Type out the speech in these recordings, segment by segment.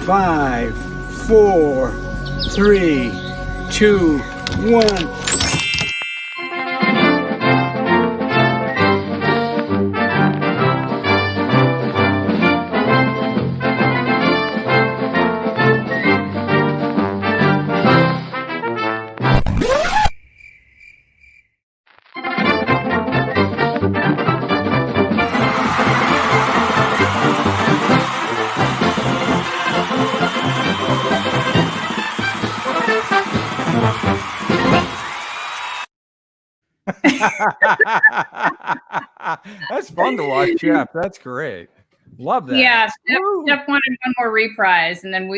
Five, 4, 3, 2, 1. That's fun to watch, Jeff. That's great. Love that. Yeah, Jeff wanted one more reprise, and then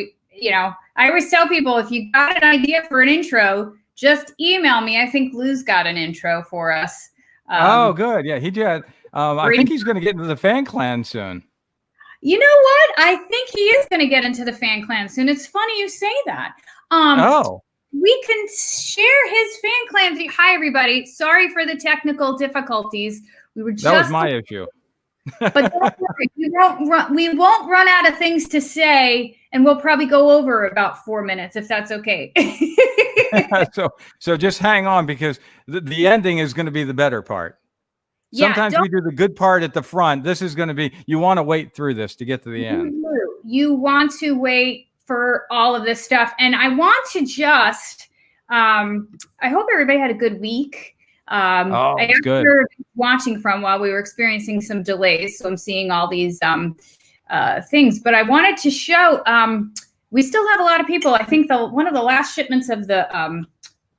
I always tell people, if you got an idea for an intro, just email me. I think Lou's got an intro for us. Oh, good. Yeah, he did. I think he's going to get into the fan clan soon. You know what? I think he is going to get into the fan clan soon. It's funny you say that. We can share his fan clan. Hi, everybody. Sorry for the technical difficulties. That was my issue. But don't worry, we won't run out of things to say, and we'll probably go over about 4 minutes, if that's okay. So just hang on, because the ending is going to be the better part. Sometimes we do the good part at the front. This is going to be, you want to wait through this to get to the end. You want to wait for all of this stuff. And I want to just, I hope everybody had a good week. I asked her watching from while we were experiencing some delays. So I'm seeing all these things, but I wanted to show, we still have a lot of people. I think one of the last shipments of the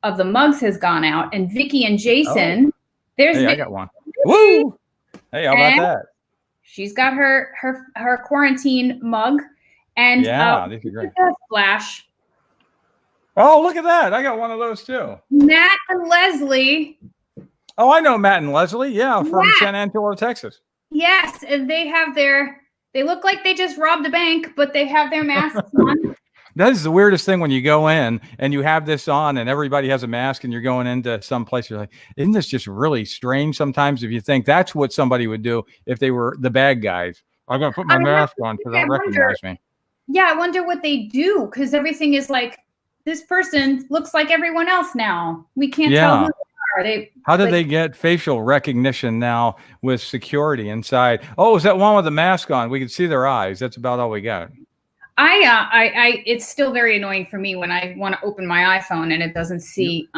mugs has gone out, and Vicky and Jason, I got one. Woo! Hey, how about that? She's got her quarantine mug, and these are great. Phlash. Oh, look at that! I got one of those too. Matt and Leslie. Oh, I know Matt and Leslie. Yeah, from San Antonio, Texas. Yes, and they have they look like they just robbed a bank, but they have their masks on. That is the weirdest thing when you go in and you have this on and everybody has a mask and you're going into some place. You're like, isn't this just really strange sometimes if you think that's what somebody would do if they were the bad guys? I'm going to put my mask on because they recognize me. Yeah, I wonder what they do, because everything is like, this person looks like everyone else now. We can't tell who they are. How did they get facial recognition now with security inside? Oh, is that one with the mask on? We can see their eyes. That's about all we got. It's still very annoying for me when I want to open my iPhone and it doesn't see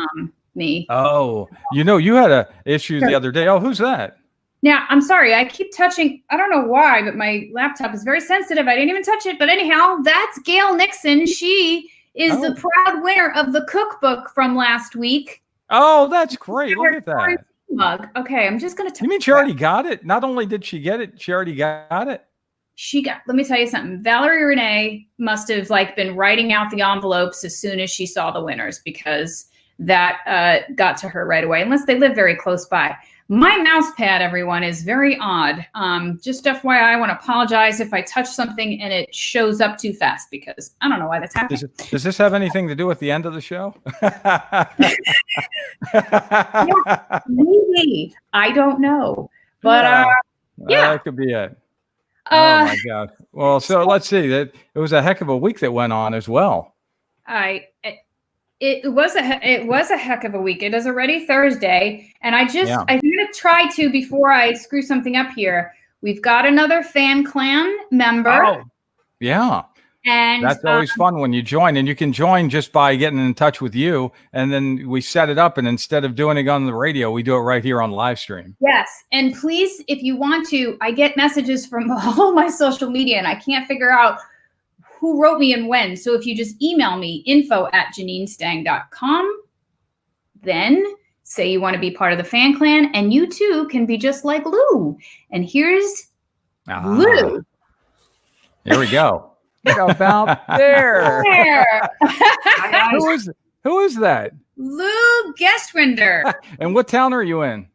me. Oh, you had a issue the other day. Oh, who's that? Now, I'm sorry. I keep touching. I don't know why, but my laptop is very sensitive. I didn't even touch it. But anyhow, that's Gail Nixon. She is the proud winner of the cookbook from last week. Oh, that's great. Look at that. Mug. Okay, I'm just going to. You mean she already got it? Not only did she get it, she already got it. Let me tell you something. Valerie Renee must have been writing out the envelopes as soon as she saw the winners, because that got to her right away, unless they live very close by. My mouse pad, everyone, is very odd. Just FYI, I want to apologize if I touch something and it shows up too fast, because I don't know why that's happening. Does this have anything to do with the end of the show? Yeah, maybe. I don't know. But that could be it. Oh my God. Well, so let's see. It was a heck of a week that went on as well. It was a heck of a week. It is already Thursday, and I'm going to try to, before I screw something up here. We've got another fan clan member. Oh, yeah. And that's always fun when you join, and you can join just by getting in touch with you, and then we set it up, and instead of doing it on the radio, we do it right here on Livestream. Yes, and please, if you want to, I get messages from all my social media, and I can't figure out who wrote me and when. So if you just email me, info@janinestang.com, then say you want to be part of the fan clan, and you too can be just like Lou. And here's Lou. Here we go. About there. Who is that? Lou Gestwinder. And what town are you in?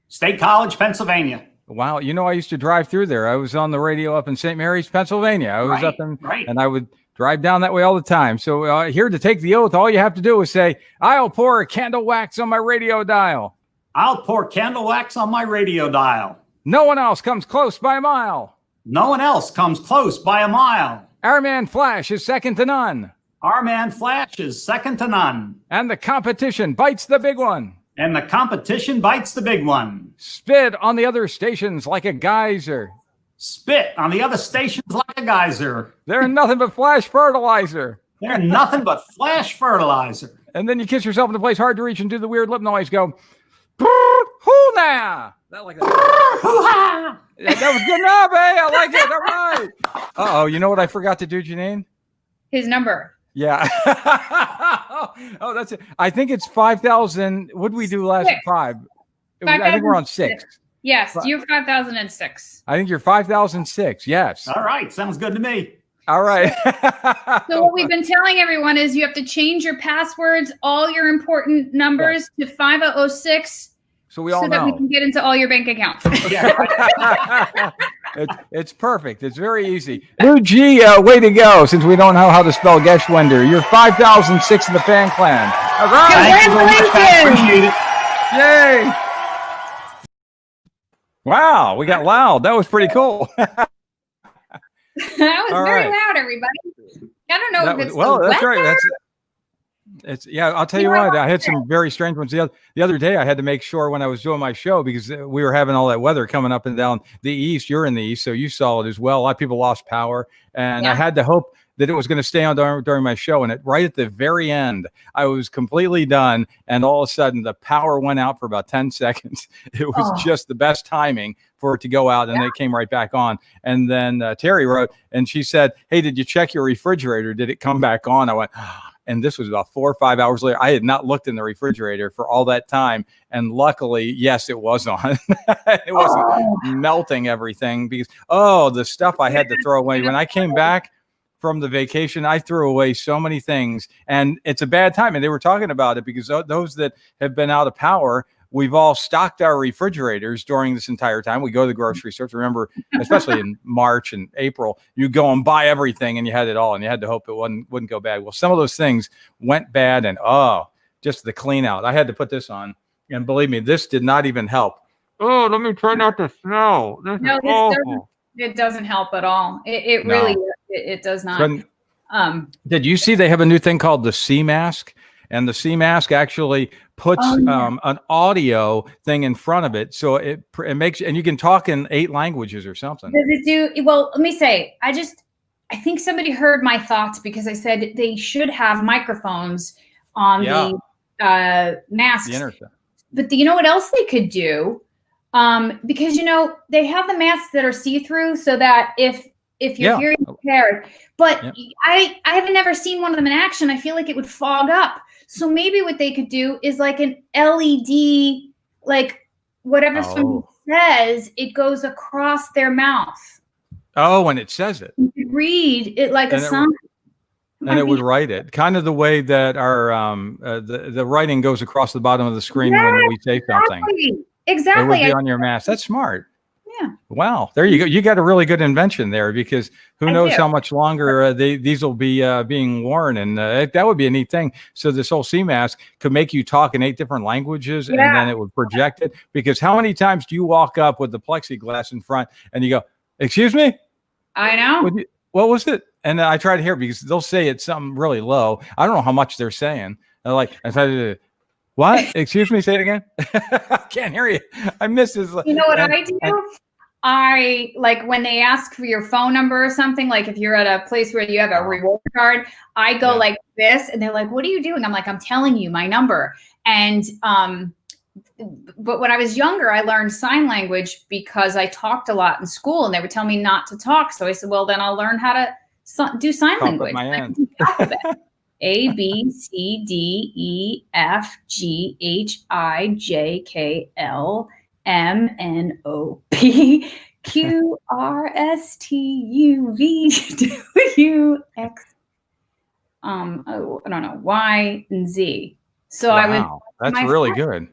State College, Pennsylvania. Wow. You know, I used to drive through there. I was on the radio up in St. Mary's, Pennsylvania. I was up in, and I would drive down that way all the time. So here to take the oath, all you have to do is say, I'll pour a candle wax on my radio dial. I'll pour candle wax on my radio dial. No one else comes close by a mile. No one else comes close by a mile. Our man Phlash is second to none. Our man Phlash is second to none. And the competition bites the big one. And the competition bites the big one. Spit on the other stations like a geyser. Spit on the other stations like a geyser. They're nothing but Phlash fertilizer. They're nothing but Phlash fertilizer. And then you kiss yourself in a place hard to reach and do the weird lip noise. Go, hoo-nah. That like that. That was good enough, hey? I like it. All right. Uh-oh, you know what I forgot to do, Janine? His number. Yeah. Oh, that's it. I think it's 5,000. What did we do last? 5. I think we're on 6. Yes, you're 5,006. I think you're 5,006. Yes. All right. Sounds good to me. All right. So what we've been telling everyone is you have to change your passwords, all your important numbers to 5006. So we all know. So that we can get into all your bank accounts. It's perfect. It's very easy. Lou G, way to go. Since we don't know how to spell Geschwender, you're 5,006 in the fan clan. All right. Congratulations. Yay. Wow, we got loud. That was pretty cool. That was very loud, everybody. I don't know if it's that's right. I'll tell you what, I had some very strange ones. The other day, I had to make sure when I was doing my show, because we were having all that weather coming up and down the east. You're in the east, so you saw it as well. A lot of people lost power, and I had to hope that it was going to stay on during my show. And right at the very end, I was completely done, and all of a sudden, the power went out for about 10 seconds. It was just the best timing for it to go out, and then it came right back on. And then Terry wrote, and she said, "Hey, did you check your refrigerator? Did it come back on?" I went, and this was about 4 or 5 hours later. I had not looked in the refrigerator for all that time. And luckily, yes, it was on. It wasn't melting everything because, the stuff I had to throw away. When I came back from the vacation, I threw away so many things. And it's a bad time. And they were talking about it because those that have been out of power, we've all stocked our refrigerators during this entire time. We go to the grocery stores. Remember, especially in March and April, you go and buy everything and you had it all and you had to hope it wouldn't go bad. Well, some of those things went bad and just the clean out. I had to put this on. And believe me, this did not even help. Oh, let me try not to smell. It doesn't help at all. It really does not. Did you see they have a new thing called the C mask? And the C mask actually puts an audio thing in front of it, so it makes, and you can talk in 8 languages or something. Does it do? Well, let me say, I think somebody heard my thoughts because I said they should have microphones on the masks. But you know what else they could do? Because they have the masks that are see-through, so that if you're hearing impaired, but I have never seen one of them in action. I feel like it would fog up. So maybe what they could do is like an LED, like whatever somebody says, it goes across their mouth. Oh, when it says it. You could read it like a sign. And it would write it, kind of the way that our the writing goes across the bottom of the screen when we say something. Exactly. It would be on your mask. That's smart. Yeah. Wow. There you go. You got a really good invention there, because who knows how much longer these will be being worn. And that would be a neat thing. So this whole C mask could make you talk in 8 different languages, and then it would project it. Because how many times do you walk up with the plexiglass in front and you go, "Excuse me?" I know. What was it? And I try to hear, because they'll say it's something really low. I don't know how much they're saying. They're like, I try to what? Excuse me, say it again. I can't hear you. I miss this. You know what I do? I like when they ask for your phone number or something, like if you're at a place where you have a reward card, I go like this and they're like, "What are you doing?" I'm like, "I'm telling you my number." And but when I was younger, I learned sign language because I talked a lot in school and they would tell me not to talk. So I said, well, then I'll learn how to do sign language. My hand. A, B, C, D, E, F, G, H, I, J, K, L, M, N, O, P, Q, R, S, T, U, V, W, X, I don't know, Y, and Z. So That's really good.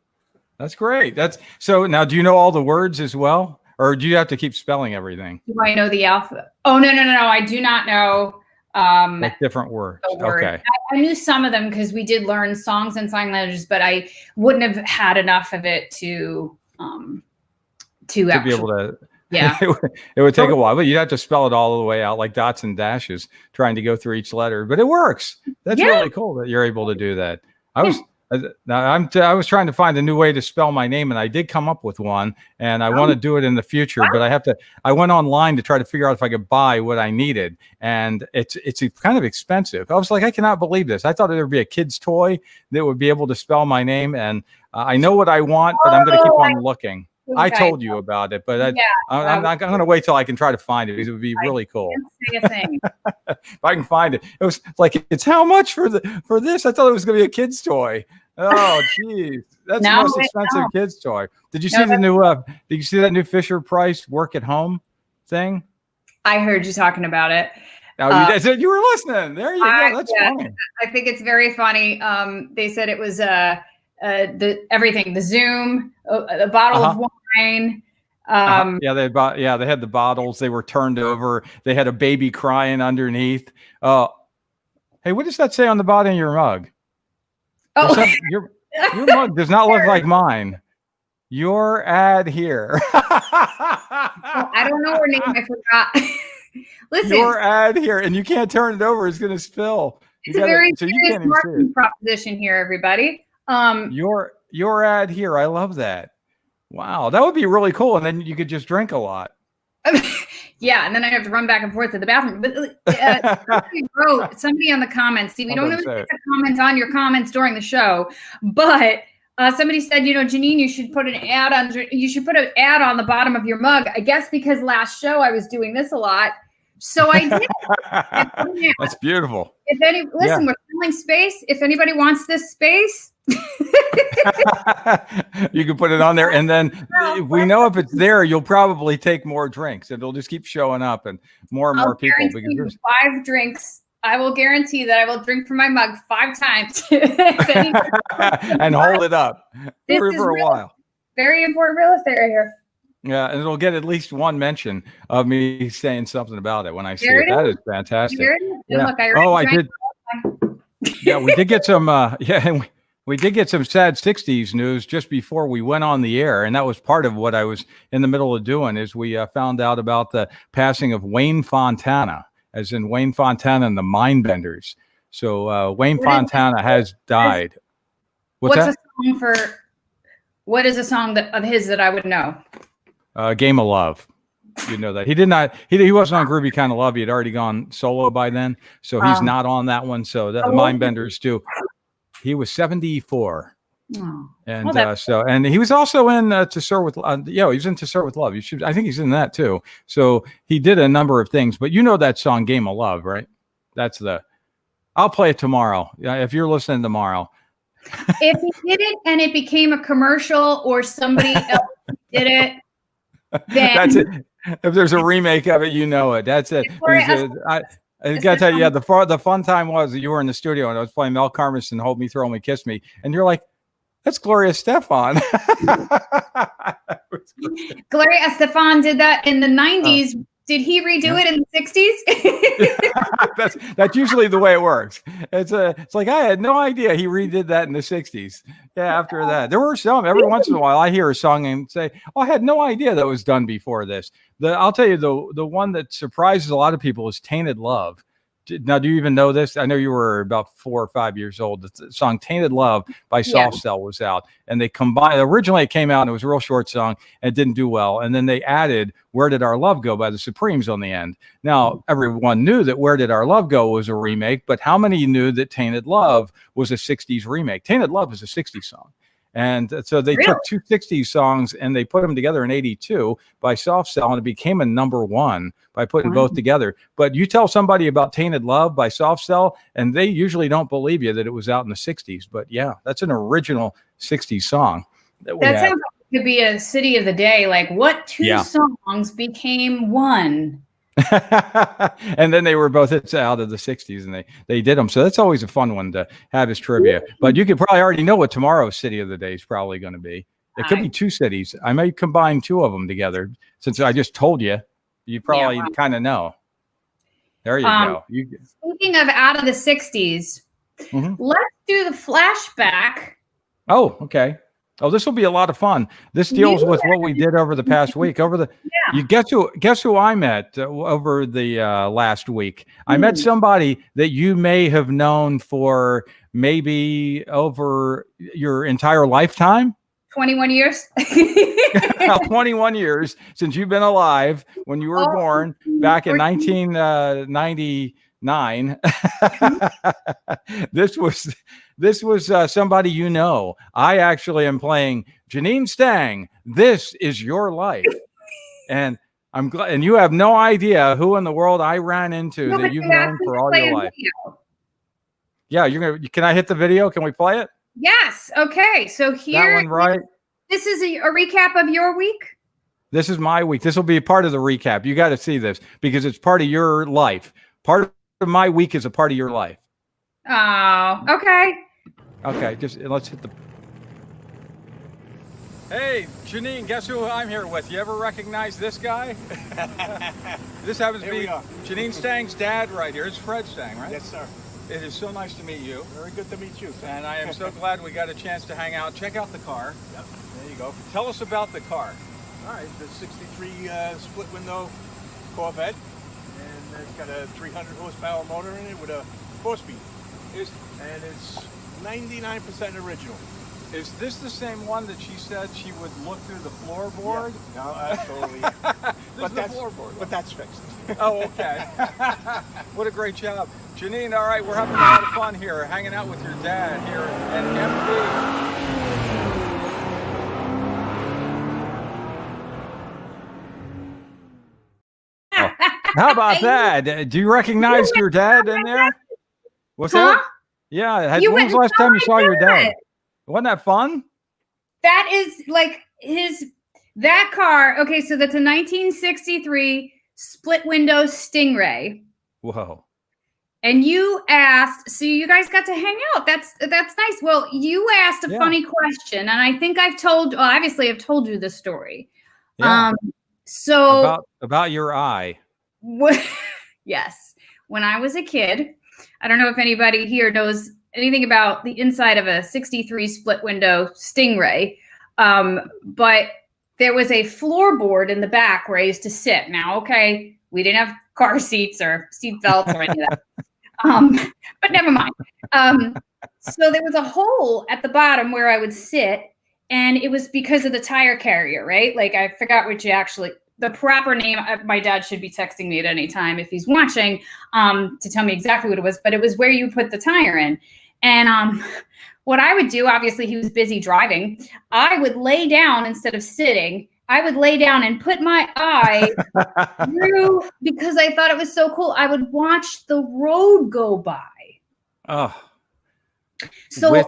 That's great. So now, do you know all the words as well? or do you have to keep spelling everything? Do I know the alphabet? Oh, no. I do not know. Like different words. Okay. I knew some of them because we did learn songs and sign languages, but I wouldn't have had enough of it to be able to. Yeah. It would take a while, but you'd have to spell it all the way out, like dots and dashes, trying to go through each letter. But it works. That's really cool that you're able to do that. I was trying to find a new way to spell my name, and I did come up with one, and I want to do it in the future. But I went online to try to figure out if I could buy what I needed, and it's kind of expensive. I was like, I cannot believe this. I thought there would be a kid's toy that would be able to spell my name, and I know what I want, but I'm going to keep on looking. Okay. I told you about it, but I'm going to wait till I can try to find it because it would be really cool. Say a thing. If I can find it. It was like, it's how much for this? I thought it was going to be a kid's toy. Oh, geez. That's the most expensive kid's toy. Did you see the new, did you see that new Fisher Price work at home thing? I heard you talking about it. Oh, you were listening. There you go. That's funny. I think it's very funny. They said it was everything, the Zoom, a bottle of wine. They had the bottles. They were turned over. They had a baby crying underneath. Hey, what does that say on the bottom of your mug? Oh, your mug does not look like mine. Your ad here. I don't know her name. I forgot. Listen, your ad here, and you can't turn it over. It's going to spill. It's a very serious marketing proposition here, everybody. Your ad here. I love that. Wow, that would be really cool. And then you could just drink a lot. Yeah, and then I have to run back and forth to the bathroom. But somebody on the comments. See, we don't always get to comment on your comments during the show, but somebody said, Janine, you should put an ad on. You should put an ad on the bottom of your mug. I guess because last show I was doing this a lot, so I did. That's beautiful. We're filling space. If anybody wants this space. You can put it on there, and then we know if it's there, you'll probably take more drinks, and it'll just keep showing up, and more people. Because there's 5 drinks. I will guarantee that I will drink from my mug 5 times and hold it up for a while. Very important real estate right here. Yeah, and it'll get at least one mention of me saying something about it when I see it. That is fantastic. Yeah. Look, I did. Yeah, we did get some. We did get some sad 60s news just before we went on the air, and that was part of what I was in the middle of doing. Is we found out about the passing of Wayne Fontana, as in Wayne Fontana and the Mindbenders. So Wayne Fontana has died. What is a song of his that I would know? Game of Love. You know that he did not. He wasn't on Groovy Kind of Love. He had already gone solo by then, so he's not on that one. So the Mindbenders too. He was 74. Oh, and and he was also in To Sir with he was in To Sir with Love. I think he's in that too. So he did a number of things, but you know that song Game of Love, right? I'll play it tomorrow. If you're listening tomorrow. If he did it and it became a commercial or somebody else did it, then that's it. If there's a remake of it, you know it. That's it. I gotta tell you, the fun time was that you were in the studio and I was playing Mel Carmen's Hold Me, Throw Me, Kiss Me, and you're like, "That's Gloria Estefan." Gloria Estefan did that in the 90s. Did he redo it in the 60s? That's usually the way it works. It's like I had no idea he redid that in the 60s. Yeah, after that, there were some. Every once in a while, I hear a song and say, "Oh, I had no idea that was done before this." I'll tell you the one that surprises a lot of people is "Tainted Love." Now, do you even know this? I know you were about 4 or 5 years old. The song "Tainted Love" by Soft Cell was out, and they combined. Originally, it came out and it was a real short song, and it didn't do well. And then they added "Where Did Our Love Go" by the Supremes on the end. Now, everyone knew that "Where Did Our Love Go" was a remake, but how many knew that "Tainted Love" was a 60s remake? "Tainted Love" is a 60s song. And so they took 2 60s songs and they put them together in 82 by Soft Cell, and it became a #1 by putting both together. But you tell somebody about "Tainted Love" by Soft Cell, and they usually don't believe you that it was out in the 60s. But yeah, that's an original 60s song. That sounds like it could be a city of the day. Like, what 2 songs became one? And then they were both out of the 60s, and they did them. So that's always a fun one to have as trivia. But you could probably already know what tomorrow's city of the day is probably going to be. It could be two cities. I may combine two of them together since I just told you. You probably kind of know. There you go. Speaking of out of the 60s, let's do the flashback. Oh, okay. Oh, this will be a lot of fun. This deals with what we did over the past week. You guess who I met over the last week? I met somebody that you may have known for maybe over your entire lifetime. 21 years. 21 years since you've been alive when you were born back in 1999. This was somebody you know. I actually am playing Janine Stang. This is your life. And I'm glad, and you have no idea who in the world I ran into that you've known for all your life. Yeah, can I hit the video? Can we play it? Yes. Okay. So here, that one, right? This is a recap of your week. This is my week. This will be a part of the recap. You got to see this because it's part of your life. Part of my week is a part of your life. Oh, okay. Okay, let's hit the. Hey, Janine, guess who I'm here with? You ever recognize this guy? This happens to be Janine Stang's dad right here. It's Fred Stang, right? Yes, sir. It is so nice to meet you. Very good to meet you. And I am so glad we got a chance to hang out. Check out the car. Yep, there you go. Tell us about the car. All right, the 63 split window Corvette, and it's got a 300 horsepower motor in it with a 4-speed. And it's 99% original. Is this the same one that she said she would look through the floorboard? Yeah. No, absolutely. But that's fixed. Oh, okay. What a great job. Janine, all right, we're having a lot of fun here, hanging out with your dad here at MD. How about that? Do you recognize your dad in there? What's that? Yeah. When was the last time you saw your dad? Wasn't that fun? That is like that car. Okay, so that's a 1963 split window Stingray. Whoa. And you asked, so you guys got to hang out. That's nice. Well, you asked a funny question, and I think obviously I've told you the story. Yeah. So about your eye. Yes. When I was a kid, I don't know if anybody here knows anything about the inside of a 63 split window Stingray. But there was a floorboard in the back where I used to sit. Now, okay, we didn't have car seats or seat belts or any of that. But never mind. So there was a hole at the bottom where I would sit, and it was because of the tire carrier, right? Like I forgot the proper name. My dad should be texting me at any time if he's watching to tell me exactly what it was, but it was where you put the tire in. And what I would do, obviously he was busy driving, I would lay down instead of sitting. I would lay down and put my eye through, because I thought it was so cool. I would watch the road go by. Oh. So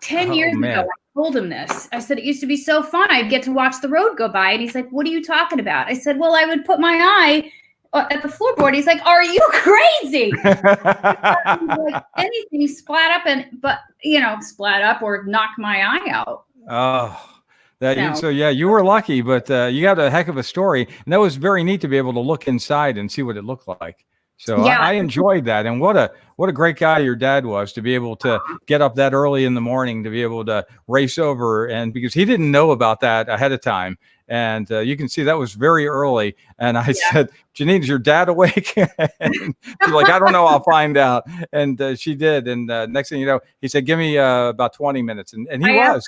10 years ago, I told him this. I said, it used to be so fun. I'd get to watch the road go by. And he's like, what are you talking about? I said, well, I would put my eye at the floorboard. He's like, are you crazy? Like anything splat up or knock my eye out. Oh. You were lucky, but you got a heck of a story, and that was very neat to be able to look inside and see what it looked like. So I enjoyed that, and what a great guy your dad was to be able to get up that early in the morning to be able to race over, and because he didn't know about that ahead of time. And you can see that was very early. And I said, Janine, is your dad awake? And she's like, I don't know. I'll find out. And she did. And next thing you know, he said, give me about 20 minutes. And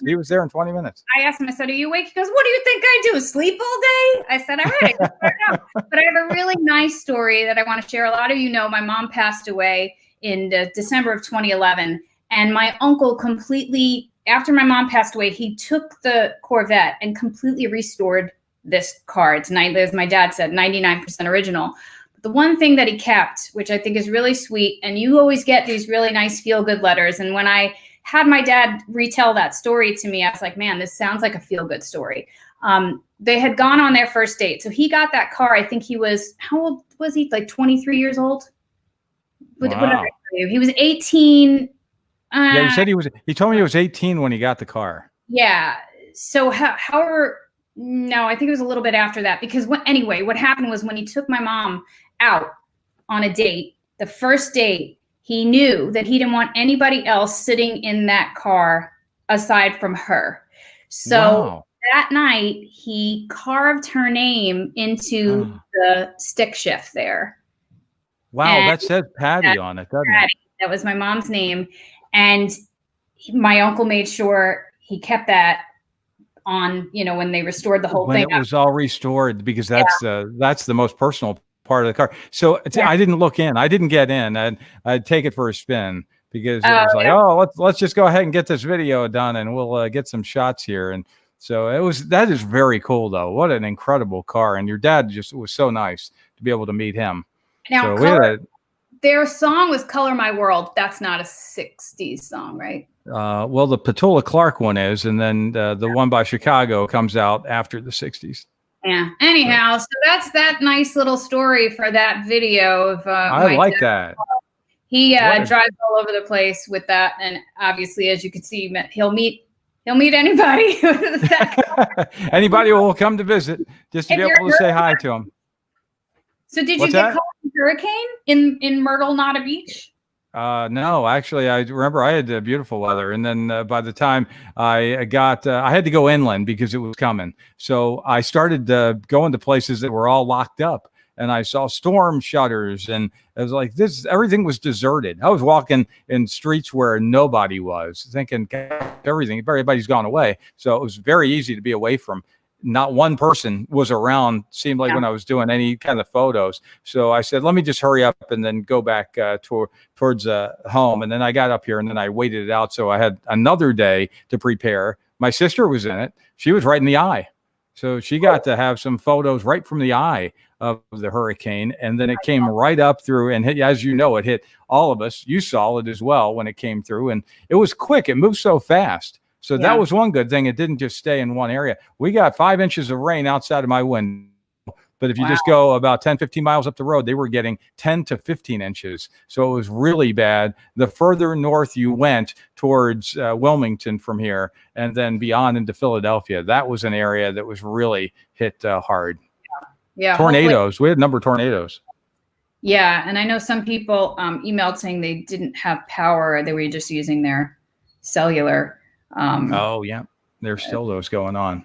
he was there in 20 minutes. I asked him, I said, are you awake? He goes, what do you think I do? Sleep all day? I said, all right. But I have a really nice story that I want to share. A lot of you know my mom passed away in December of 2011. And my uncle after my mom passed away, he took the Corvette and completely restored this car. It's as my dad said, 99% original. But the one thing that he kept, which I think is really sweet, and you always get these really nice feel-good letters. And when I had my dad retell that story to me, I was like, man, this sounds like a feel-good story. They had gone on their first date. So he got that car. I think how old was he? Like 23 years old? Wow. He was 18. He said he told me he was 18 when he got the car. Yeah. so however, no, I think it was a little bit after that, because anyway, what happened was when he took my mom out on a date, the first date, he knew that he didn't want anybody else sitting in that car aside from her. So that night he carved her name into the stick shift there. Wow, and that says Patty on it, doesn't it? That was my mom's name. And my uncle made sure he kept that on, when they restored the whole thing. When it was all restored, because that's the most personal part of the car. So I didn't look in. I didn't get in. I'd take it for a spin because it was like, let's just go ahead and get this video done and we'll get some shots here. And so that is very cool though. What an incredible car. And your dad was so nice to be able to meet him. Now, their song was Color My World. That's not a 60s song, right? Well, the Petula Clark one is, and then the one by Chicago comes out after the 60s. Yeah. Anyhow, so that's that nice little story for that video of I like that. He drives all over the place with that, and obviously, as you can see, he'll meet anybody. Anybody will come to visit just to be able to say hi to him. So did you get caught in a hurricane in Myrtle, not a beach? No, actually, I remember I had beautiful weather. And then by the time I got, I had to go inland because it was coming. So I started going to places that were all locked up. And I saw storm shutters. And it was like everything was deserted. I was walking in streets where nobody was, thinking everybody's gone away. So it was very easy to be away from. Not one person was around, seemed like when I was doing any kind of photos. So I said, let me just hurry up and then go back towards home. And then I got up here and then I waited it out. So I had another day to prepare. My sister was in it. She was right in the eye. So she got to have some photos right from the eye of the hurricane. And then it came right up through and hit, as you know, it hit all of us. You saw it as well when it came through. And it was quick. It moved so fast. So that was one good thing. It didn't just stay in one area. We got 5 inches of rain outside of my window. But if you just go about 10, 15 miles up the road, they were getting 10 to 15 inches. So it was really bad. The further north you went towards Wilmington from here and then beyond into Philadelphia, that was an area that was really hit hard. Yeah. Tornadoes. Hopefully. We had a number of tornadoes. Yeah. And I know some people emailed saying they didn't have power. They were just using their cellular. There's still those going on.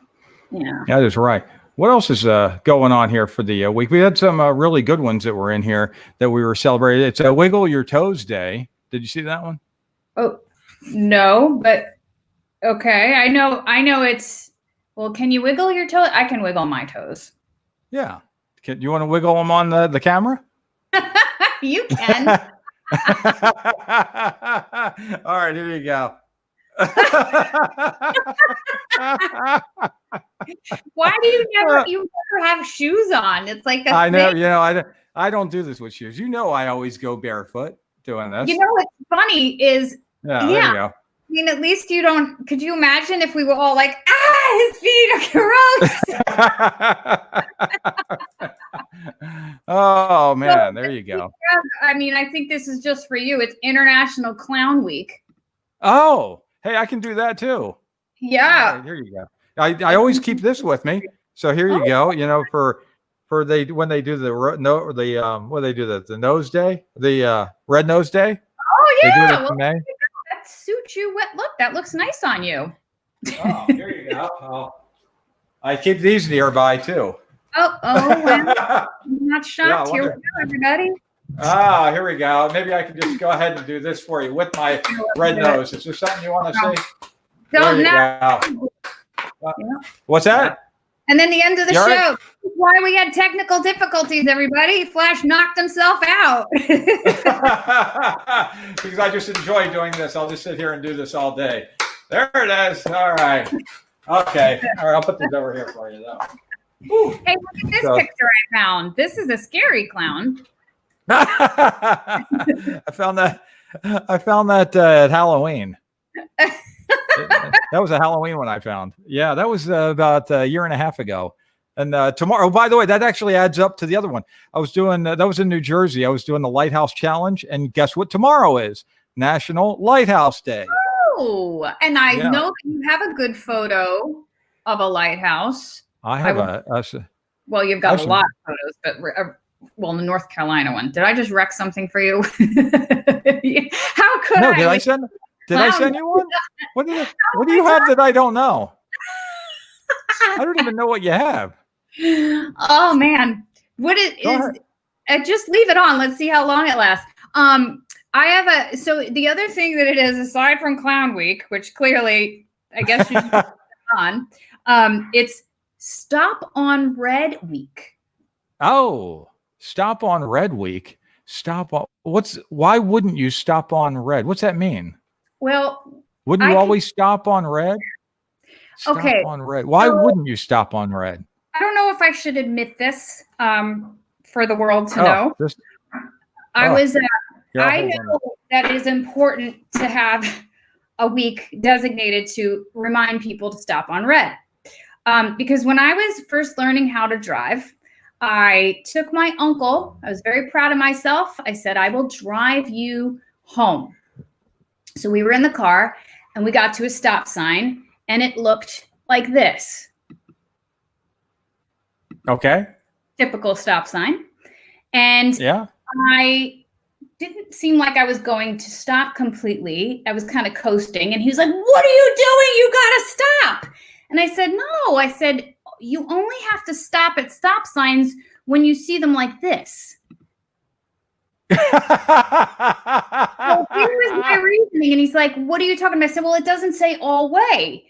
Yeah, that is right. What else is going on here for the week? We had some really good ones that were in here that we were celebrating. It's a Wiggle Your Toes Day. Did you see that one? Oh no, but okay. I know it's can you wiggle your toes? I can wiggle my toes. Yeah. You want to wiggle them on the camera? You can. All right, here you go. Why do you never have shoes on? It's like I know, I don't do this with shoes. I always go barefoot doing this. What's funny is there you go. I mean, at least you don't. Could you imagine if we were all like, his feet are gross? Oh man, there you go. I mean, I think this is just for you. It's International Clown Week. Oh, hey, I can do that too. Yeah. Right, here you go. I always keep this with me. So here you go. When they do the nose day, the red nose day. Oh yeah. They do it in May. That suits you. Look, that looks nice on you. Oh, here you go. I keep these nearby too. Oh, well, I'm not shocked. Here we go, everybody. Here we go. Maybe I can just go ahead and do this for you with my red nose. Is there something you want to say? There you go. What's that? And then the end of the show. Right? Why we had technical difficulties, everybody. Phlash knocked himself out. Because I just enjoy doing this. I'll just sit here and do this all day. There it is. All right. Okay. All right. I'll put this over here for you, though. Whew. Hey, look at this picture I found. This is a scary clown. I found that at Halloween. That was a Halloween one I found. Yeah, that was about a year and a half ago. And tomorrow, by the way, that actually adds up to the other one. I was doing, that was in New Jersey. I was doing the Lighthouse Challenge. And guess what tomorrow is? National Lighthouse Day. Oh, and I know that you have a good photo of a lighthouse. I have well, you've got a lot of photos, but well, the North Carolina one. Did I just wreck something for you? How could I? Did I send you one? What do you have that I don't know? I don't even know what you have. Oh man, what it is? Just leave it on. Let's see how long it lasts. I have so the other thing that it is, aside from Clown Week, which clearly I guess you should on, it's Stop on Red Week. Oh, Stop on Red Week. Why wouldn't you stop on red? What's that mean? Well, wouldn't you always stop on red? Stop on red. Why wouldn't you stop on red? I don't know if I should admit this for the world to know. I know that it is important to have a week designated to remind people to stop on red. Because when I was first learning how to drive, I took my uncle. I was very proud of myself. I said, I will drive you home. So we were in the car and we got to a stop sign and it looked like this. Okay. Typical stop sign. And I didn't seem like I was going to stop completely. I was kind of coasting and he was like, what are you doing? You got to stop. And I said, no. I said, you only have to stop at stop signs when you see them like this. So here was my reasoning. And he's like, what are you talking about? I said, well, it doesn't say all way.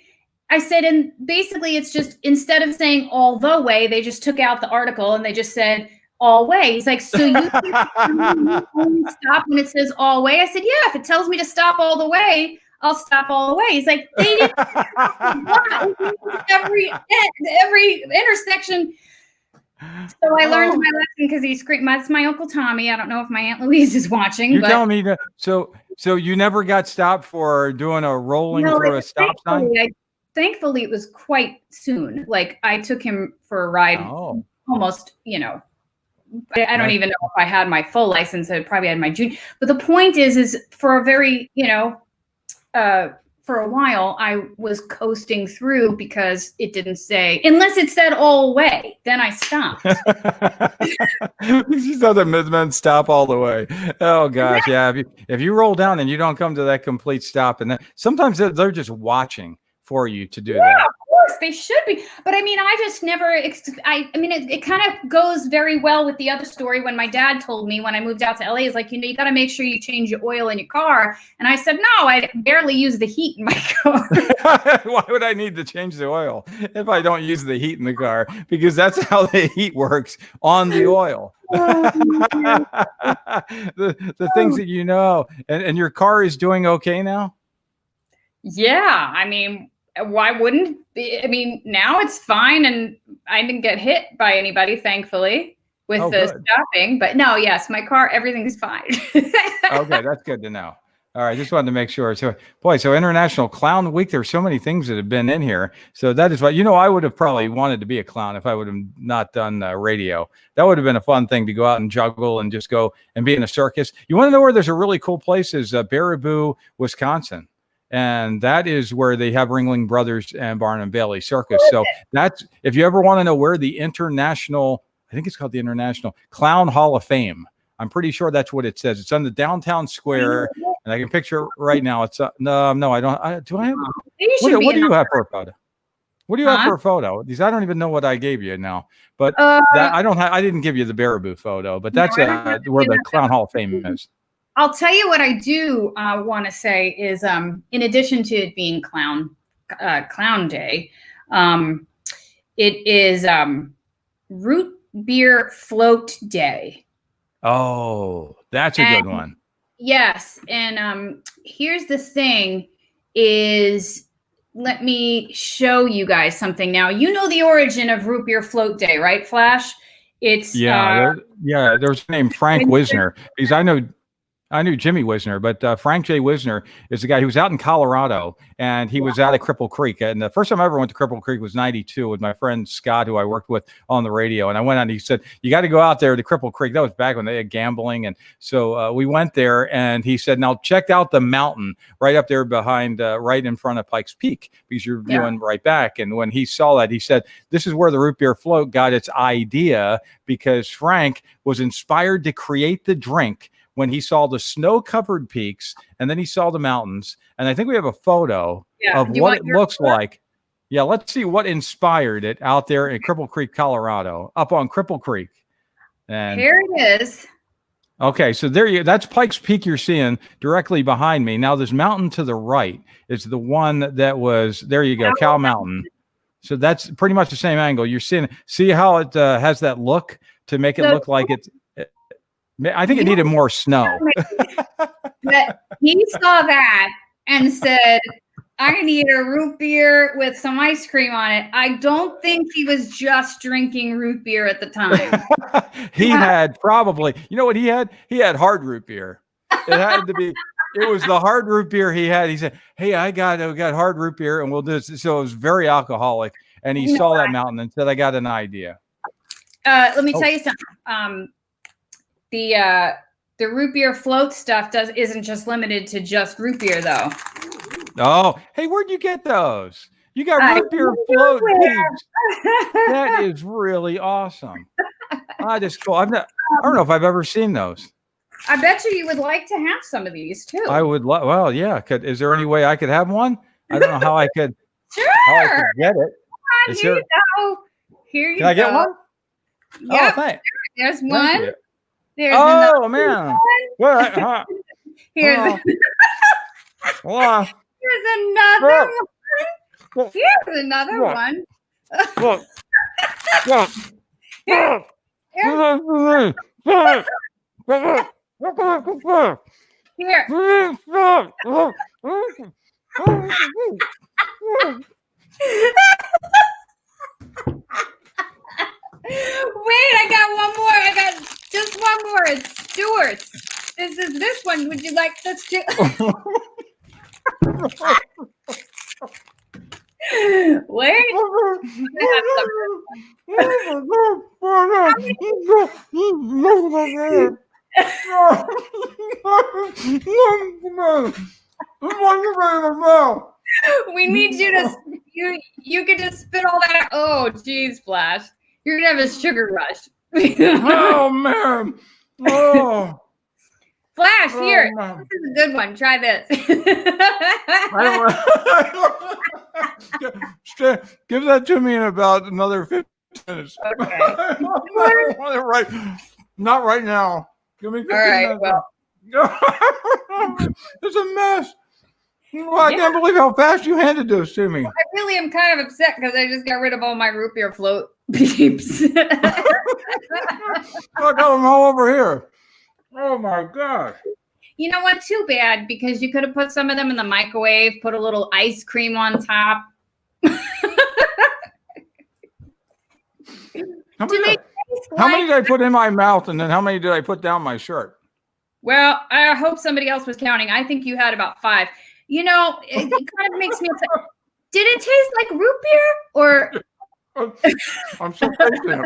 I said, and basically it's just, instead of saying all the way, they just took out the article and they just said all way. He's like, so you only stop when it says all way? I said, yeah, if it tells me to stop all the way, I'll stop all the way. He's like, they didn't every intersection. So I learned my lesson because he screamed. That's my Uncle Tommy. I don't know if my Aunt Louise is watching. You're telling me that. So you never got stopped for doing a rolling through a stop sign? Thankfully, it was quite soon. Like I took him for a ride almost, I don't even know if I had my full license. I probably had my junior. But the point is for a very, for a while, I was coasting through because it didn't say, unless it said all way, then I stopped. She thought that meant stop all the way. Oh gosh, yeah. If you roll down and you don't come to that complete stop, and then sometimes they're just watching for you to do that. Yeah, of course they should be. But I mean, I just never. It kind of goes very well with the other story when my dad told me when I moved out to LA. He's like, you got to make sure you change your oil in your car. And I said, no, I barely use the heat in my car. Why would I need to change the oil if I don't use the heat in the car? Because that's how the heat works on the oil. the things that you know, and your car is doing okay now. Yeah, I mean, why wouldn't be? I mean, now it's fine, and I didn't get hit by anybody, thankfully, with the stopping. But no, yes, my car, everything's fine. Okay, that's good to know. All right, just wanted to make sure. So, so International Clown Week, there's so many things that have been in here. So that is why, I would have probably wanted to be a clown if I would have not done radio. That would have been a fun thing to go out and juggle and just go and be in a circus. You want to know where there's a really cool place is Baraboo, Wisconsin. And that is where they have Ringling Brothers and Barnum Bailey Circus. So that's, if you ever want to know where the International, I think it's called the International Clown Hall of Fame. I'm pretty sure that's what it says. It's on the downtown square, and I can picture it right now. It's no, I don't. Do I have? What do you have for a photo? What do you have for a photo? Because I don't even know what I gave you now. But I don't have. I didn't give you the Baraboo photo, but that's where the Clown Hall of Fame is. I'll tell you what I do want to say is, in addition to it being Clown Day, it is Root Beer Float Day. Oh, that's a good one. Yes, and here's the thing: is let me show you guys something now. You know the origin of Root Beer Float Day, right, Phlash? It's there's a name Frank Wisner, because I know I knew Jimmy Wisner, but Frank J. Wisner is the guy who was out in Colorado, and he was out at Cripple Creek. And the first time I ever went to Cripple Creek was 92 with my friend Scott, who I worked with on the radio. And I went out and he said, you got to go out there to Cripple Creek. That was back when they had gambling. And so we went there, and he said, now check out the mountain right up there behind, right in front of Pikes Peak, because you're viewing right back. And when he saw that, he said, this is where the root beer float got its idea, because Frank was inspired to create the drink when he saw the snow-covered peaks, and then he saw the mountains. And I think we have a photo of what it looks like. Yeah, let's see what inspired it out there in Cripple Creek, Colorado, up on Cripple Creek. And here it is. Okay, so that's Pikes Peak you're seeing directly behind me. Now, this mountain to the right is the one that was, there you go, Cow Mountain. So that's pretty much the same angle. You're seeing, see how it has that look to make it look like it's, I think it needed more snow. But he saw that and said, I need a root beer with some ice cream on it. I don't think he was just drinking root beer at the time. He had probably, you know what he had? He had hard root beer. It had to be, it was the hard root beer he had. He said, hey, I got hard root beer, and we'll do this. So it was very alcoholic. And he saw that mountain and said, I got an idea. Let me tell you something. The root beer float stuff isn't just limited to just root beer, though. Oh, hey, where'd you get those? You got root beer float peeps. That is really awesome. That is cool. I don't know if I've ever seen those. I bet you would like to have some of these too. I would love. Well, yeah. Is there any way I could have one? I don't know how I could. Sure. How I could get it. Come on, here you go. Here you go. Can I get one? Yep. Oh, thanks. There's one. There's another man. What? Here's here's another one. Here's another one. Look. Look. Here. Wait, I got one more. I got just one more. It's Stewart's. This is this one. Would you like this too? Wait. We need you to you can just spit all that out. Oh, geez, Phlash. You're gonna have a sugar rush. Oh man. Oh. Phlash, here. This is a good one. Try this. Give that to me in about another 15 minutes. Okay. Not right now. Give me 15 minutes. Well. It's a mess. Well, I can't believe how fast you handed those to me. I really am kind of upset because I just got rid of all my root beer float peeps. I got them all over here. Oh my gosh. You know what? Too bad, because you could have put some of them in the microwave, put a little ice cream on top. How many did I put in my mouth, and then how many did I put down my shirt? Well, I hope somebody else was counting. I think you had about 5. You know, it kind of makes me upset. Did it taste like root beer or? I'm so tasty.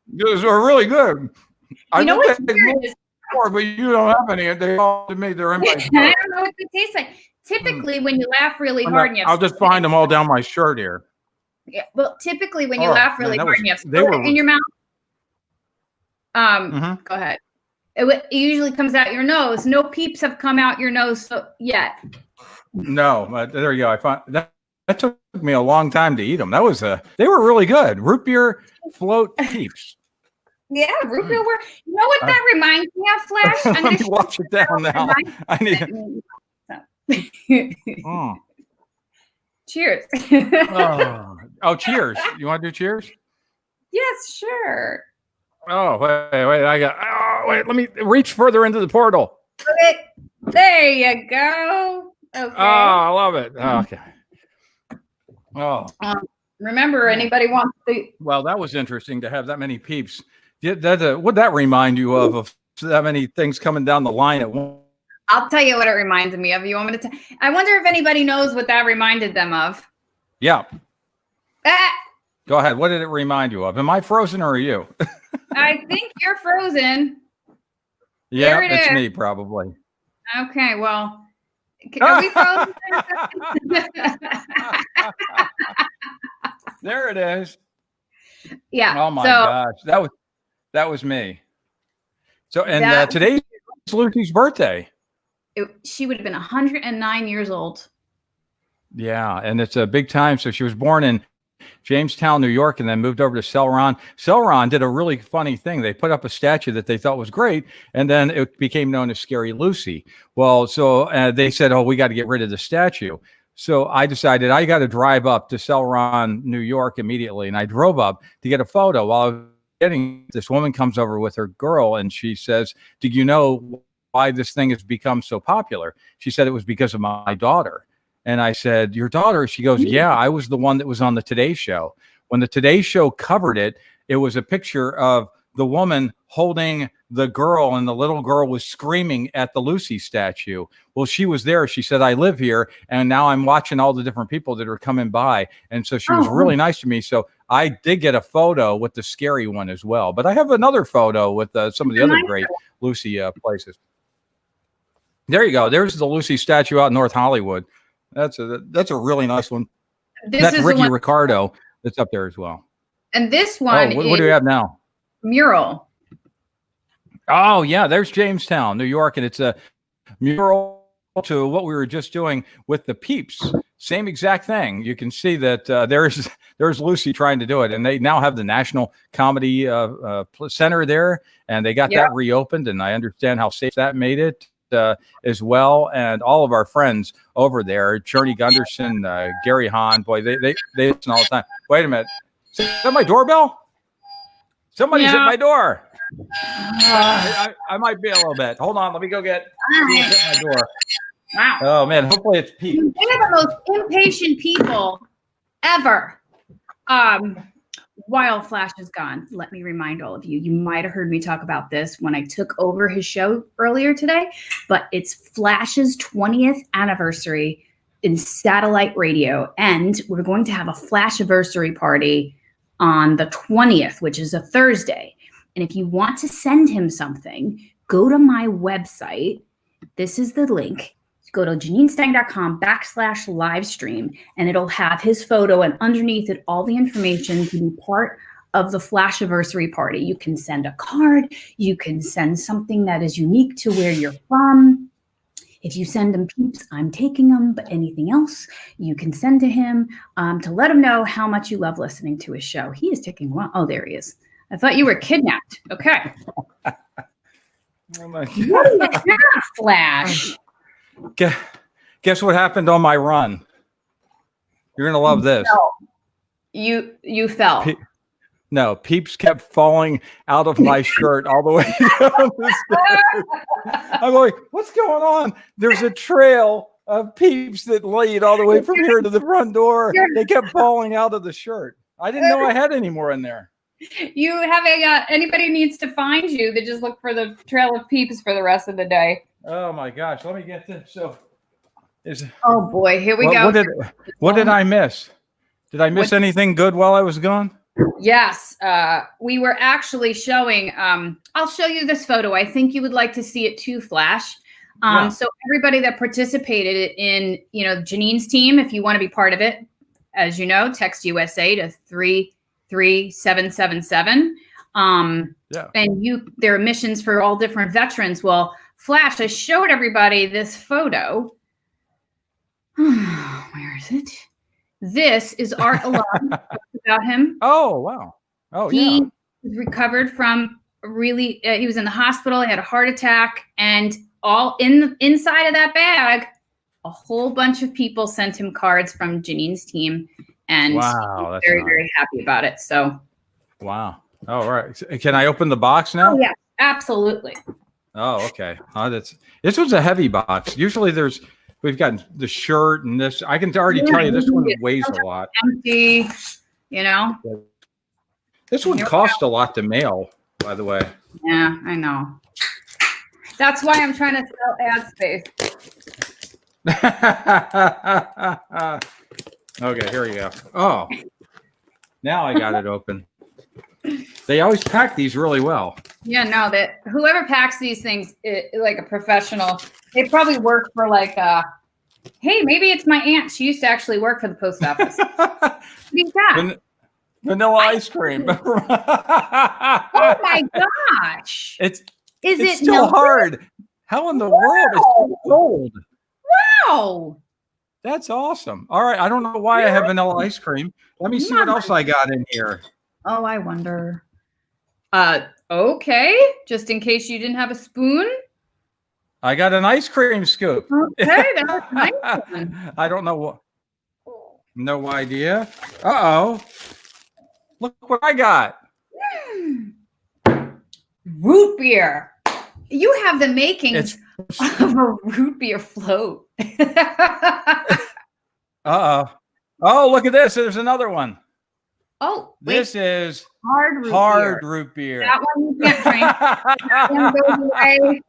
Those are really good. You know what's weird is, but you don't have any. They all made their own. I don't know what they taste like. Typically, when you laugh really hard, and you have I'll just find them all down my shirt here. Yeah, well, typically when you laugh really hard, and you have spit in your mouth. Go ahead. It usually comes out your nose. No peeps have come out your nose yet. No, but there you go. I found that took me a long time to eat them. They were really good. Root beer float peeps. Yeah, root beer. You know what that reminds me of, Phlash? Let me watch it down now. I need it. Cheers. Oh, cheers. You want to do cheers? Yes, sure. Oh, wait. Let me reach further into the portal. Okay. There you go. Okay. Oh, I love it. Okay. Oh. Remember, anybody wants to? Well, that was interesting to have that many peeps. Would that remind you of that many things coming down the line at once? I'll tell you what it reminded me of. You want me to? I wonder if anybody knows what that reminded them of. Yeah. Ah, Go ahead. What did it remind you of? Am I frozen or are you? I think you're frozen. Yeah, There it it's is. me probably. Okay, well, are we frozen? There it is. Yeah. Oh my gosh, that was me. So and today's Lucy's birthday. She would have been 109 years old. Yeah, and it's a big time. So she was born in Jamestown, New York, and then moved over to Celeron. Celeron did a really funny thing. They put up a statue that they thought was great, and then it became known as Scary Lucy. Well, so they said, oh, we got to get rid of the statue. So I decided I got to drive up to Celeron, New York immediately. And I drove up to get a photo. While I was getting, this woman comes over with her girl, and she says, did you know why this thing has become so popular? She said it was because of my daughter. And I said, your daughter? She goes, yeah, I was the one that was on the Today Show. When the Today Show covered it, it was a picture of the woman holding the girl, and the little girl was screaming at the Lucy statue. Well, she was there. She said, I live here, and now I'm watching all the different people that are coming by. And so she was really nice to me. So I did get a photo with the scary one as well. But I have another photo with some of the other great Lucy places. There you go. There's the Lucy statue out in North Hollywood. That's a really nice one. That's Ricky Ricardo that's up there as well. And this one what do you have now? Mural. Oh, yeah. There's Jamestown, New York. And it's a mural to what we were just doing with the Peeps. Same exact thing. You can see that there's Lucy trying to do it. And they now have the National Comedy Center there. And they got that reopened. And I understand how safe that made it. As well, and all of our friends over there, Journey Gunderson, Gary Hahn, boy, they listen all the time. Wait a minute, is that my doorbell? Somebody's at my door. I might be a little bit. Hold on, let me go get at my door. Wow. Oh man, hopefully it's Pete. They're the most impatient people ever. While Phlash is gone, let me remind all of you, you might have heard me talk about this when I took over his show earlier today, but it's Phlash's 20th anniversary in satellite radio. And we're going to have a Flashiversary party on the 20th, which is a Thursday. And if you want to send him something, go to my website. This is the link. Go to JanineStang.com/livestream, and it'll have his photo, and underneath it, all the information to be part of the Flashiversary party. You can send a card. You can send something that is unique to where you're from. If you send him Peeps, I'm taking them, but anything else you can send to him to let him know how much you love listening to his show. He is taking one. Oh, there he is. I thought you were kidnapped. Okay. Oh my God. What is that, Phlash? Guess what happened on my run? You're gonna love this. You fell. No, Peeps kept falling out of my shirt all the way down the stairs. I'm going, what's going on? There's a trail of Peeps that lead all the way from here to the front door. They kept falling out of the shirt. I didn't know I had any more in there. You have anybody needs to find you, they just look for the trail of Peeps for the rest of the day. Oh my gosh, let me get this. Oh boy, here we go. What did I miss? Did I miss anything good while I was gone? Yes, we were actually showing. I'll show you this photo. I think you would like to see it too, Phlash. So everybody that participated in, Janine's team, if you want to be part of it, as you know, text USA to 33777. And there are missions for all different veterans. Well, Phlash, I showed everybody this photo. Where is it? This is Art Alum about him. Oh, wow. Oh, he was recovered from he was in the hospital. He had a heart attack, and all inside of that bag, a whole bunch of people sent him cards from Janine's team, and he was very, very happy about it. So, wow. All right. Can I open the box now? Oh, yeah, absolutely. Oh, okay. This was a heavy box. Usually we've got the shirt and this. I can already tell you this one weighs a lot. Empty, This one cost a lot to mail, by the way. Yeah, I know. That's why I'm trying to sell ad space. Okay, here we go. Oh, now I got it open. They always pack these really well. Yeah, no, that whoever packs these things, like a professional, they probably work for like, hey, maybe it's my aunt. She used to actually work for the post office. Who's that? Vanilla ice cream. Oh my gosh! It's it still hard. How in the world is it cold? Wow, that's awesome. All right, I don't know why I have vanilla ice cream. Let me see what else I got in here. Oh, I wonder. Okay, just in case you didn't have a spoon. I got an ice cream scoop. Okay, that's a nice one. I don't know what. No idea. Uh-oh. Look what I got. Root beer. You have the makings of a root beer float. Uh-oh. Oh, look at this. There's another one. Oh, this is hard root beer. That one you can't drink. That one goes away.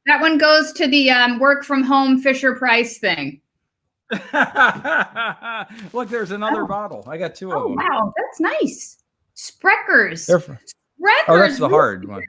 That one goes to the work from home Fisher Price thing. Look, there's another bottle. I got 2 of them. Wow, that's nice. Spreckers. Spreckers. Oh, that's the hard one.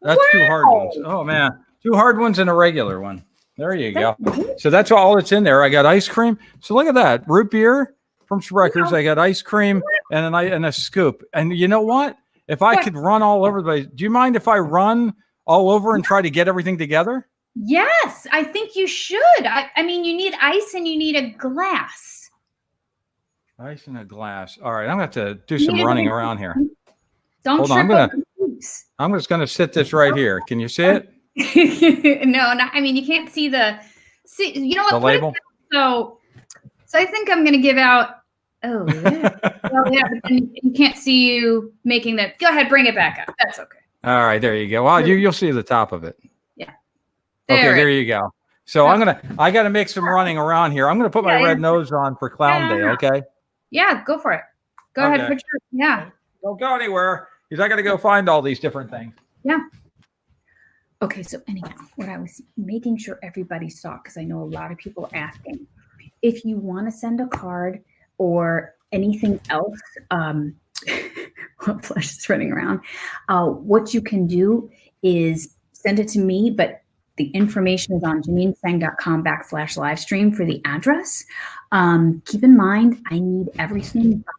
That's 2 hard ones. Oh man, 2 hard ones and a regular one. There you go. So that's all that's in there. I got ice cream. So look at that, root beer from Spreckers. I got ice cream and a scoop. And you know what? If I could run all over the place, do you mind if I run all over and try to get everything together? Yes, I think you should. I mean, you need ice and you need a glass. Ice and a glass. All right, I'm going to have to do some running around here. Don't hold on. I'm just going to sit this right here. Can you see it? No, not. I mean, you can't see you know what? The label. So I think I'm going to give out. Oh, yeah. Well, yeah, but then you can't see you making that. Go ahead, bring it back up. That's okay. All right, there you go. Well, you'll see the top of it. Yeah. There you go. So I got to make some running around here. I'm going to put my red nose on for Clown Day. Okay. Yeah, go for it. Go ahead. Put Don't go anywhere because I got to go find all these different things. Yeah. Okay. So anyhow, what I was making sure everybody saw, because I know a lot of people asking, if you want to send a card or anything else, Phlash is running around. What you can do is send it to me, but the information is on JanineFang.com/livestream for the address. Keep in mind, I need everything by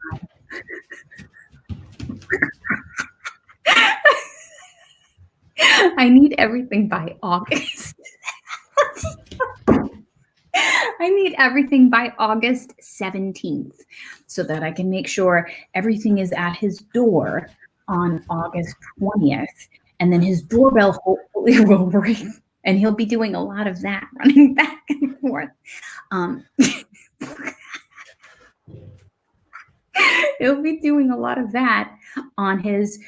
I need everything by August. I need everything by August 17th so that I can make sure everything is at his door on August 20th. And then his doorbell hopefully will ring. And he'll be doing a lot of that, running back and forth. He'll be doing a lot of that on his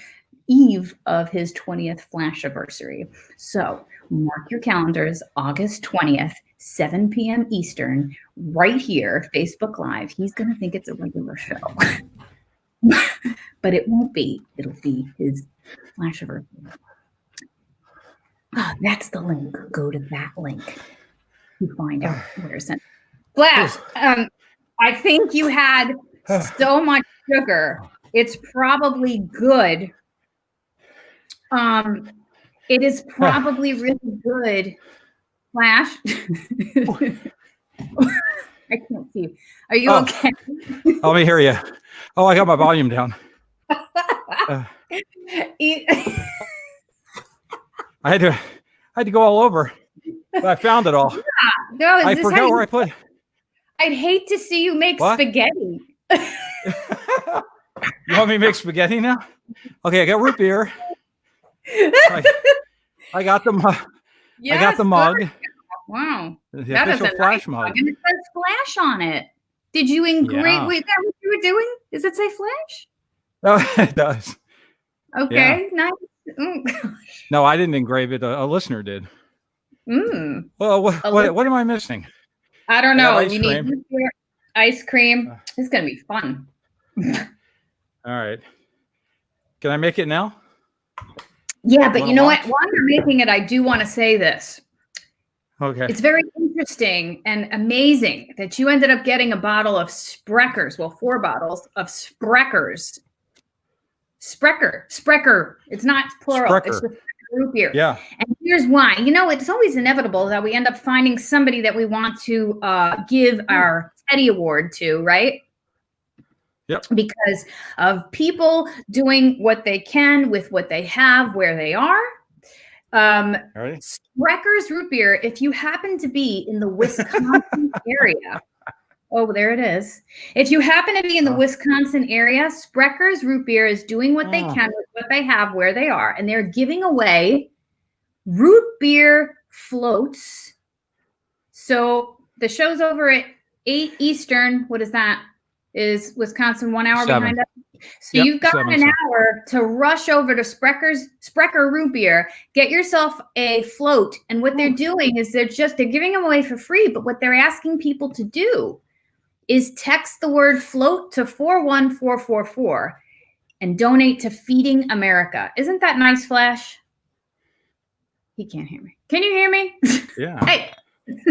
eve of his 20th Phlash anniversary. So mark your calendars, August 20th, 7 p.m. Eastern, right here, Facebook Live. He's going to think it's a regular show. But it won't be. It'll be his Phlash anniversary. That's the link. Go to that link to find out where it's sent. Phlash, I think you had so much sugar. It's probably good. It is probably really good. Phlash. I can't see you. Are you okay? Let me hear you. Oh, I got my volume down. I had to go all over, but I found it all. Yeah. No, I forgot where I put. I'd hate to see you make spaghetti. You want me to make spaghetti now? Okay, I got root beer. I got the mug. Yes, I got the mug. Wow. The official Phlash mug. And it says Phlash on it. Did you engrave? Yeah. Wait, is that what you were doing? Does it say Phlash? Oh, it does. Okay, yeah. Nice. No, I didn't engrave it. A listener did. Well, what am I missing? I don't know. You need ice cream. It's going to be fun. All right. Can I make it now? Yeah, but you know what? While you're making it, I do want to say this. Okay. It's very interesting and amazing that you ended up getting a bottle of Spreckers. Well, 4 bottles of Spreckers. Sprecker. It's not plural. Sprecker. It's the root beer. Yeah. And here's why. You know, it's always inevitable that we end up finding somebody that we want to give our Teddy Award to, right? Yep. Because of people doing what they can with what they have, where they are. Spreckers root beer, if you happen to be in the Wisconsin area, oh, there it is. If you happen to be in the Wisconsin area, Spreckers root beer is doing what they can with what they have, where they are, and they're giving away root beer floats. So the show's over at 8 Eastern. What is that? Is Wisconsin 1 hour 7. behind us? So you've got an hour to rush over to Sprecker root beer, get yourself a float. And what they're doing is they're giving them away for free. But what they're asking people to do is text the word float to 41444 and donate to Feeding America. Isn't that nice, Phlash? He can't hear me. Can you hear me? Yeah. Hey.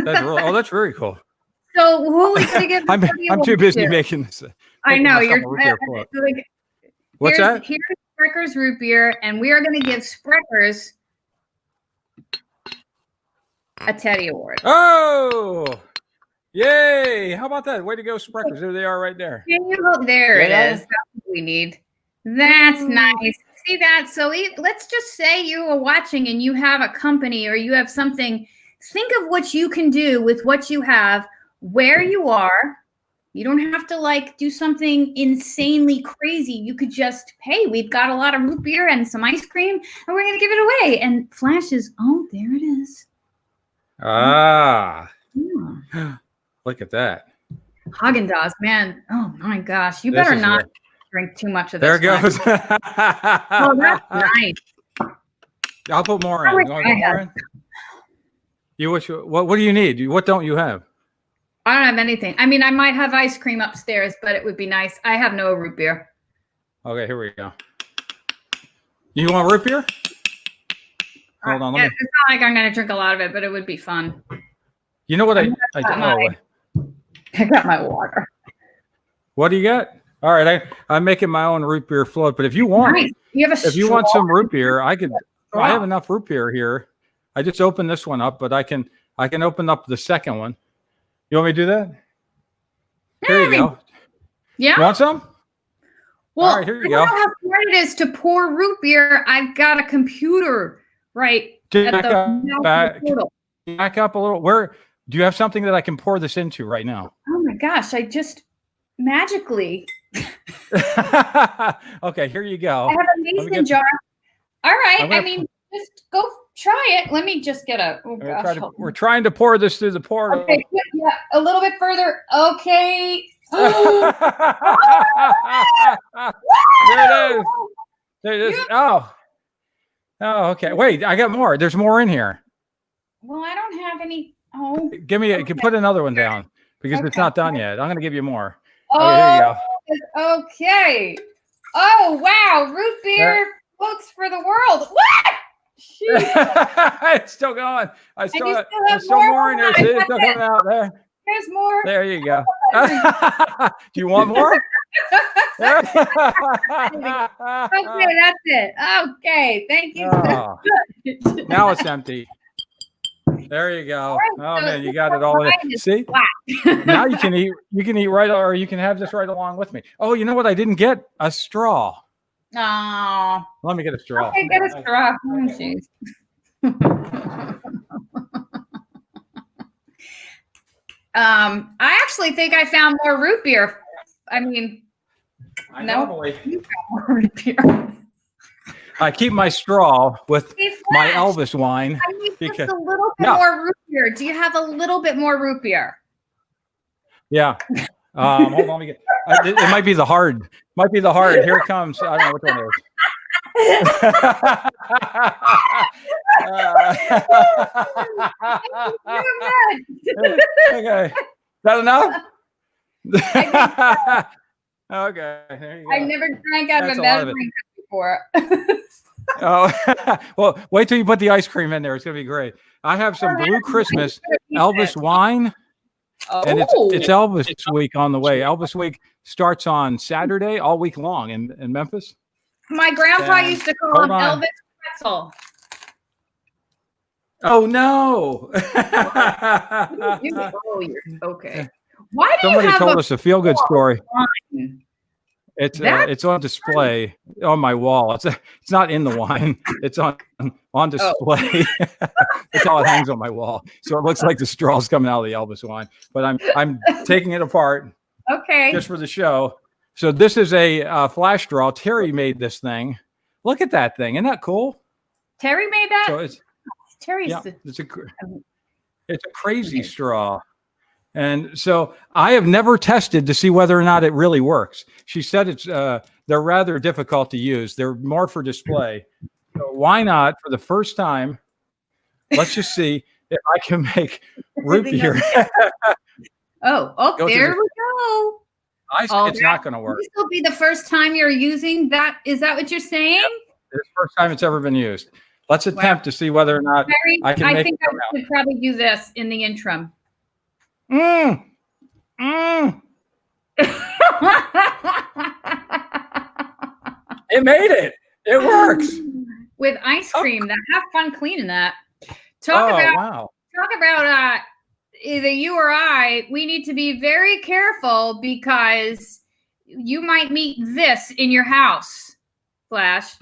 That's very cool. So who are we going to give? I'm too busy making this. I know you're. What's that? Here's Spreckers root beer, and we are going to give Spreckers a Teddy Award. Oh, yay! How about that? Way to go, Spreckers! There they are, right there. Can you look? There it is. That's what we need. That's nice. See that? So let's just say you are watching and you have a company or you have something. Think of what you can do with what you have, where you are. You don't have to do something insanely crazy. You could just, hey, we've got a lot of root beer and some ice cream, and we're going to give it away. And Phlash is, oh, there it is. Ah. Look at that. Haagen-Dazs, man. Oh, my gosh. You better not drink too much of this. There it goes. Oh, that's nice. I'll put more in. You want to put more in? What do you need? What don't you have? I don't have anything. I mean, I might have ice cream upstairs, but it would be nice. I have no root beer. Okay, here we go. You want root beer? Hold on. It's not like I'm going to drink a lot of it, but it would be fun. You know what I got my water. What do you got? All right, I'm making my own root beer float, but if you want, if you want some root beer, I have enough root beer here. I just opened this one up, but I can open up the second one. You want me to do that? Here you go. Yeah. You want some? Well, all right, here you go. I don't know how hard it is to pour root beer. I've got a computer right at the back up a little. Where do you have something that I can pour this into right now? Oh my gosh! I just magically. Okay, here you go. I have a mason jar. All right. I mean, just go try it. Let me just get a. Oh gosh. We're trying to pour this through the portal. Okay, yeah, a little bit further. Okay. There it is. There it is. Oh, okay. Wait, I got more. There's more in here. Well, I don't have any. Oh. Give me. You can put another one down because it's not done yet. I'm going to give you more. Oh, okay, here you go. Okay. Oh wow, root beer floats for the world. What? It's still going. There's still more in here. See, it's still coming out there. There's more. There you go. Do you want more? Okay, that's it. Okay, thank you. Oh, now it's empty. There you go. Oh man, you got it all in. See? Now you can eat. You can eat right, or you can have this right along with me. Oh, you know what? I didn't get a straw. Oh. Let me get a straw. Okay, get a straw. Oh, jeez. I actually think I found more root beer. I mean, no, you found more root beer. I keep my straw with my Elvis wine. I need just a little bit more root beer. Do you have a little bit more root beer? Yeah. Hold on. Let me get. It might be the hard. Might be the hard. Here it comes. I don't know which one it is. Okay. Is that enough? Okay. There you go. I never drank out of a measuring cup before. Oh, well, wait till you put the ice cream in there. It's going to be great. I have some Blue Christmas Elvis wine, and it's Elvis week on the way. Elvis week starts on Saturday all week long in Memphis. My grandpa used to call him Elvis Pretzel. Oh, no. Okay. Why do Somebody you have told us a feel-good story. Wine? It's on display on my wall. It's not in the wine. It's on display. That's how it hangs on my wall. So it looks like the straw's coming out of the Elvis wine. But I'm taking it apart. Okay. Just for the show. So this is a Phlash straw. Terry made this thing. Look at that thing. Isn't that cool? Terry made that? So it's a crazy straw. And so I have never tested to see whether or not it really works. She said they're rather difficult to use. They're more for display. So why not, for the first time, let's just see if I can make root beer. There we go. It's not going to work. This will be the first time you're using that. Is that what you're saying? Yep. It's the first time it's ever been used. Let's attempt to see whether or not I can make it. I think I should probably do this in the interim. It made it. It works. With ice cream. Have fun cleaning that. Talk about either you or I, we need to be very careful because you might meet this in your house, Phlash.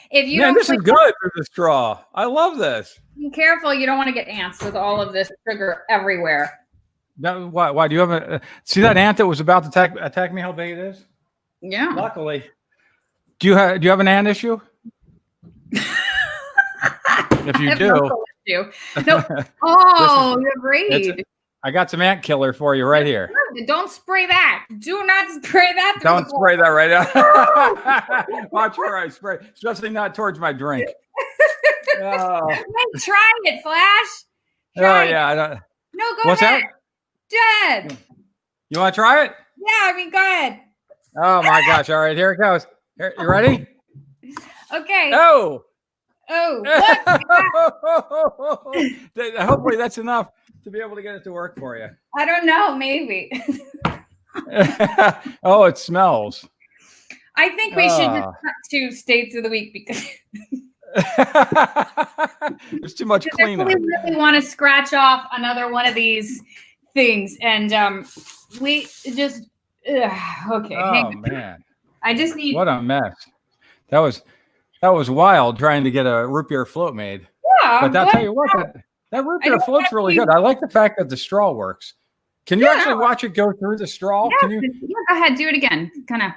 This is good for the straw. I love this. Be careful, you don't want to get ants with all of this sugar everywhere. No, why do you have see that ant that was about to attack me? How big it is? Yeah. Luckily, do you have an ant issue? If you do, no. Oh, you're great. I got some ant killer for you right here. Don't spray that. Do not spray that. Don't spray that right now. Watch where I spray, especially not towards my drink. Try it, Phlash. Yeah. I don't. No, go What's ahead. That? Dead. You want to try it? Yeah, go ahead. Oh my gosh! All right, here it goes. Here, you ready? Okay. Oh. Hopefully that's enough to be able to get it to work for you. I don't know, maybe. Oh, it smells. I think we should just cut to states of the week because there's too much cleanup. We really want to scratch off another one of these things, and we just okay. Oh man, I just need. What a mess. That was wild trying to get a root beer float made. Yeah, but I'll tell you what, that root beer float's really good. I like the fact that the straw works. Can you actually watch it go through the straw? Yeah, Can you? Yeah, go ahead, do it again. Kind of.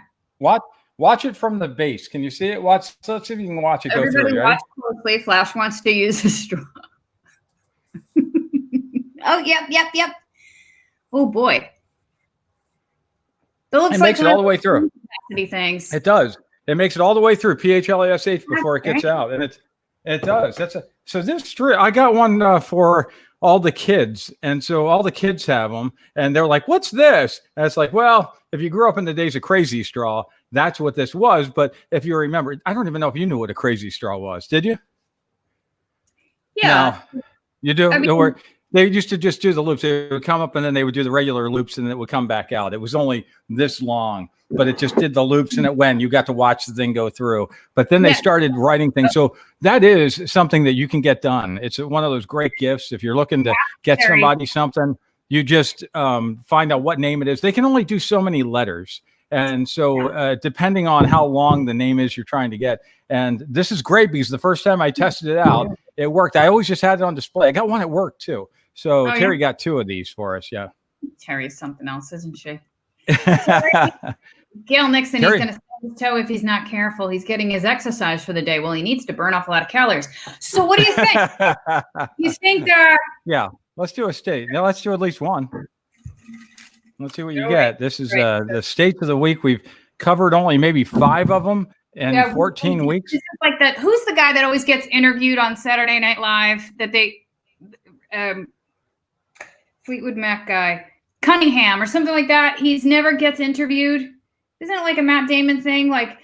Watch it from the base. Can you see it? Let's see if you can watch it go through. Everybody watch closely. Phlash wants to use a straw. Oh, yep. Oh boy. It makes it all the way through. Things. It does. It makes it all the way through PHLASH before it gets out, and it does. So this strip. I got one for all the kids, and so all the kids have them, and they're like, "What's this?" And it's like, well, if you grew up in the days of Crazy Straw, that's what this was. But if you remember, I don't even know if you knew what a Crazy Straw was. Did you? Yeah, no, you do. They used to just do the loops. They would come up and then they would do the regular loops and it would come back out. It was only this long, but it just did the loops and it went. You got to watch the thing go through. But then they started writing things. So that is something that you can get done. It's one of those great gifts. If you're looking to get somebody something, you just find out what name it is. They can only do so many letters. And so depending on how long the name is you're trying to get. And this is great because the first time I tested it out, it worked. I always just had it on display. I got one at work too. So Terry got two of these for us. Yeah. Terry's something else, isn't she? Gail Nixon, he's going to stub his toe if he's not careful. He's getting his exercise for the day. Well, he needs to burn off a lot of calories. So what do you think? You think? Yeah. Let's do a state. Now let's do at least one. Let's see what you get. This is the states of the week. We've covered only maybe 5 of them in 14 weeks. This is like that. Who's the guy that always gets interviewed on Saturday Night Live? That they Fleetwood Mac guy. Cunningham or something like that. He's never gets interviewed. Isn't it like a Matt Damon thing? Like,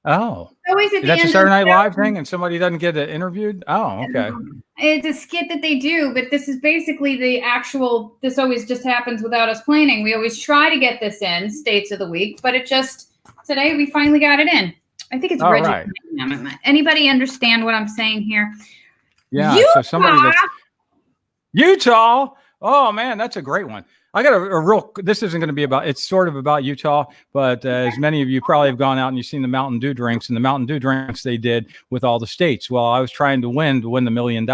oh, always at the that's end a Saturday of the Night show, Live thing, and somebody doesn't get interviewed. Oh, okay. It's a skit that they do, but this is basically the actual. This always just happens without us planning. We always try to get this in States of the Week, but it just today we finally got it in. I think it's All Reggie. right. Anybody understand what I'm saying here? Yeah. Utah! So somebody that's Utah. Oh man, that's a great one. I got a real. This isn't going to be about. It's sort of about Utah, but as many of you probably have gone out and you've seen the Mountain Dew drinks and the Mountain Dew drinks they did with all the states. Well, I was trying to win the $1 million.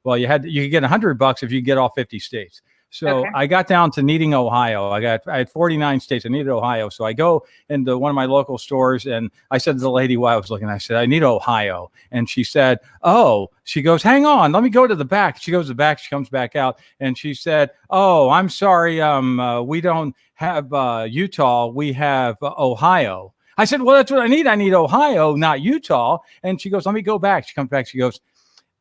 Well, you could get $100 if you get all 50 states. So Okay. I got down to needing Ohio. I had 49 states. I needed Ohio. So I go into one of my local stores and I said to the lady while I was looking, I said, I need Ohio. And she said, oh, she goes, hang on, let me go to the back. She goes to the back. She comes back out and she said, oh, I'm sorry. We don't have Utah. We have Ohio. I said, well, that's what I need. I need Ohio, not Utah. And she goes, let me go back. She comes back. She goes,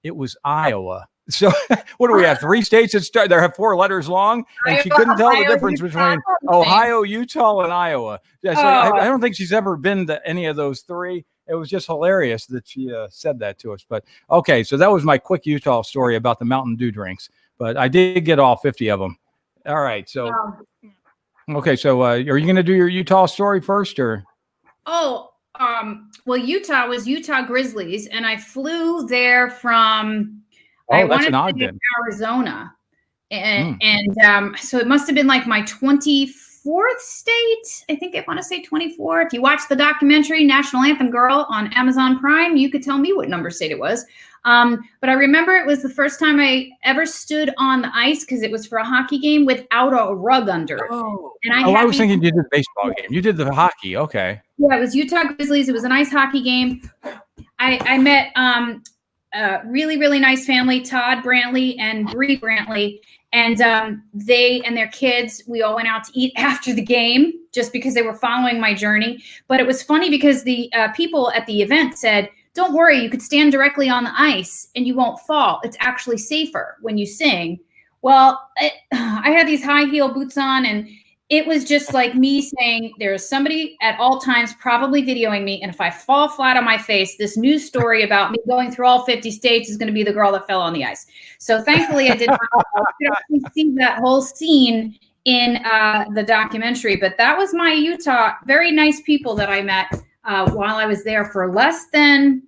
it was Iowa. So what do we have? 3 states that start. There have 4 letters long, and she couldn't tell the difference between Ohio, Utah, and Iowa. Yeah, so I don't think she's ever been to any of those 3. It was just hilarious that she said that to us. But okay, so that was my quick Utah story about the Mountain Dew drinks. But I did get all 50 of them. All right, so okay, so are you going to do your Utah story first, or? Oh, well, Utah was Utah Grizzlies, and I flew there from. I wanted to be in Arizona, and so it must have been like my 24th state. I think I want to say 24. If you watch the documentary National Anthem Girl on Amazon Prime, you could tell me what number state it was. But I remember it was the first time I ever stood on the ice because it was for a hockey game without a rug under it. Oh, and I was thinking you did the baseball game. You did the hockey. Okay. Yeah, it was Utah Grizzlies. It was an ice hockey game. I met really, really nice family, Todd Brantley and Bree Brantley. And they and their kids, we all went out to eat after the game just because they were following my journey. But it was funny because the people at the event said, don't worry, you could stand directly on the ice and you won't fall. It's actually safer when you sing. Well, I had these high heel boots on, and it was just like me saying there's somebody at all times probably videoing me. And if I fall flat on my face, this news story about me going through all 50 states is going to be the girl that fell on the ice. So thankfully I did not see that whole scene in the documentary. But that was my Utah. Very nice people that I met while I was there for less than,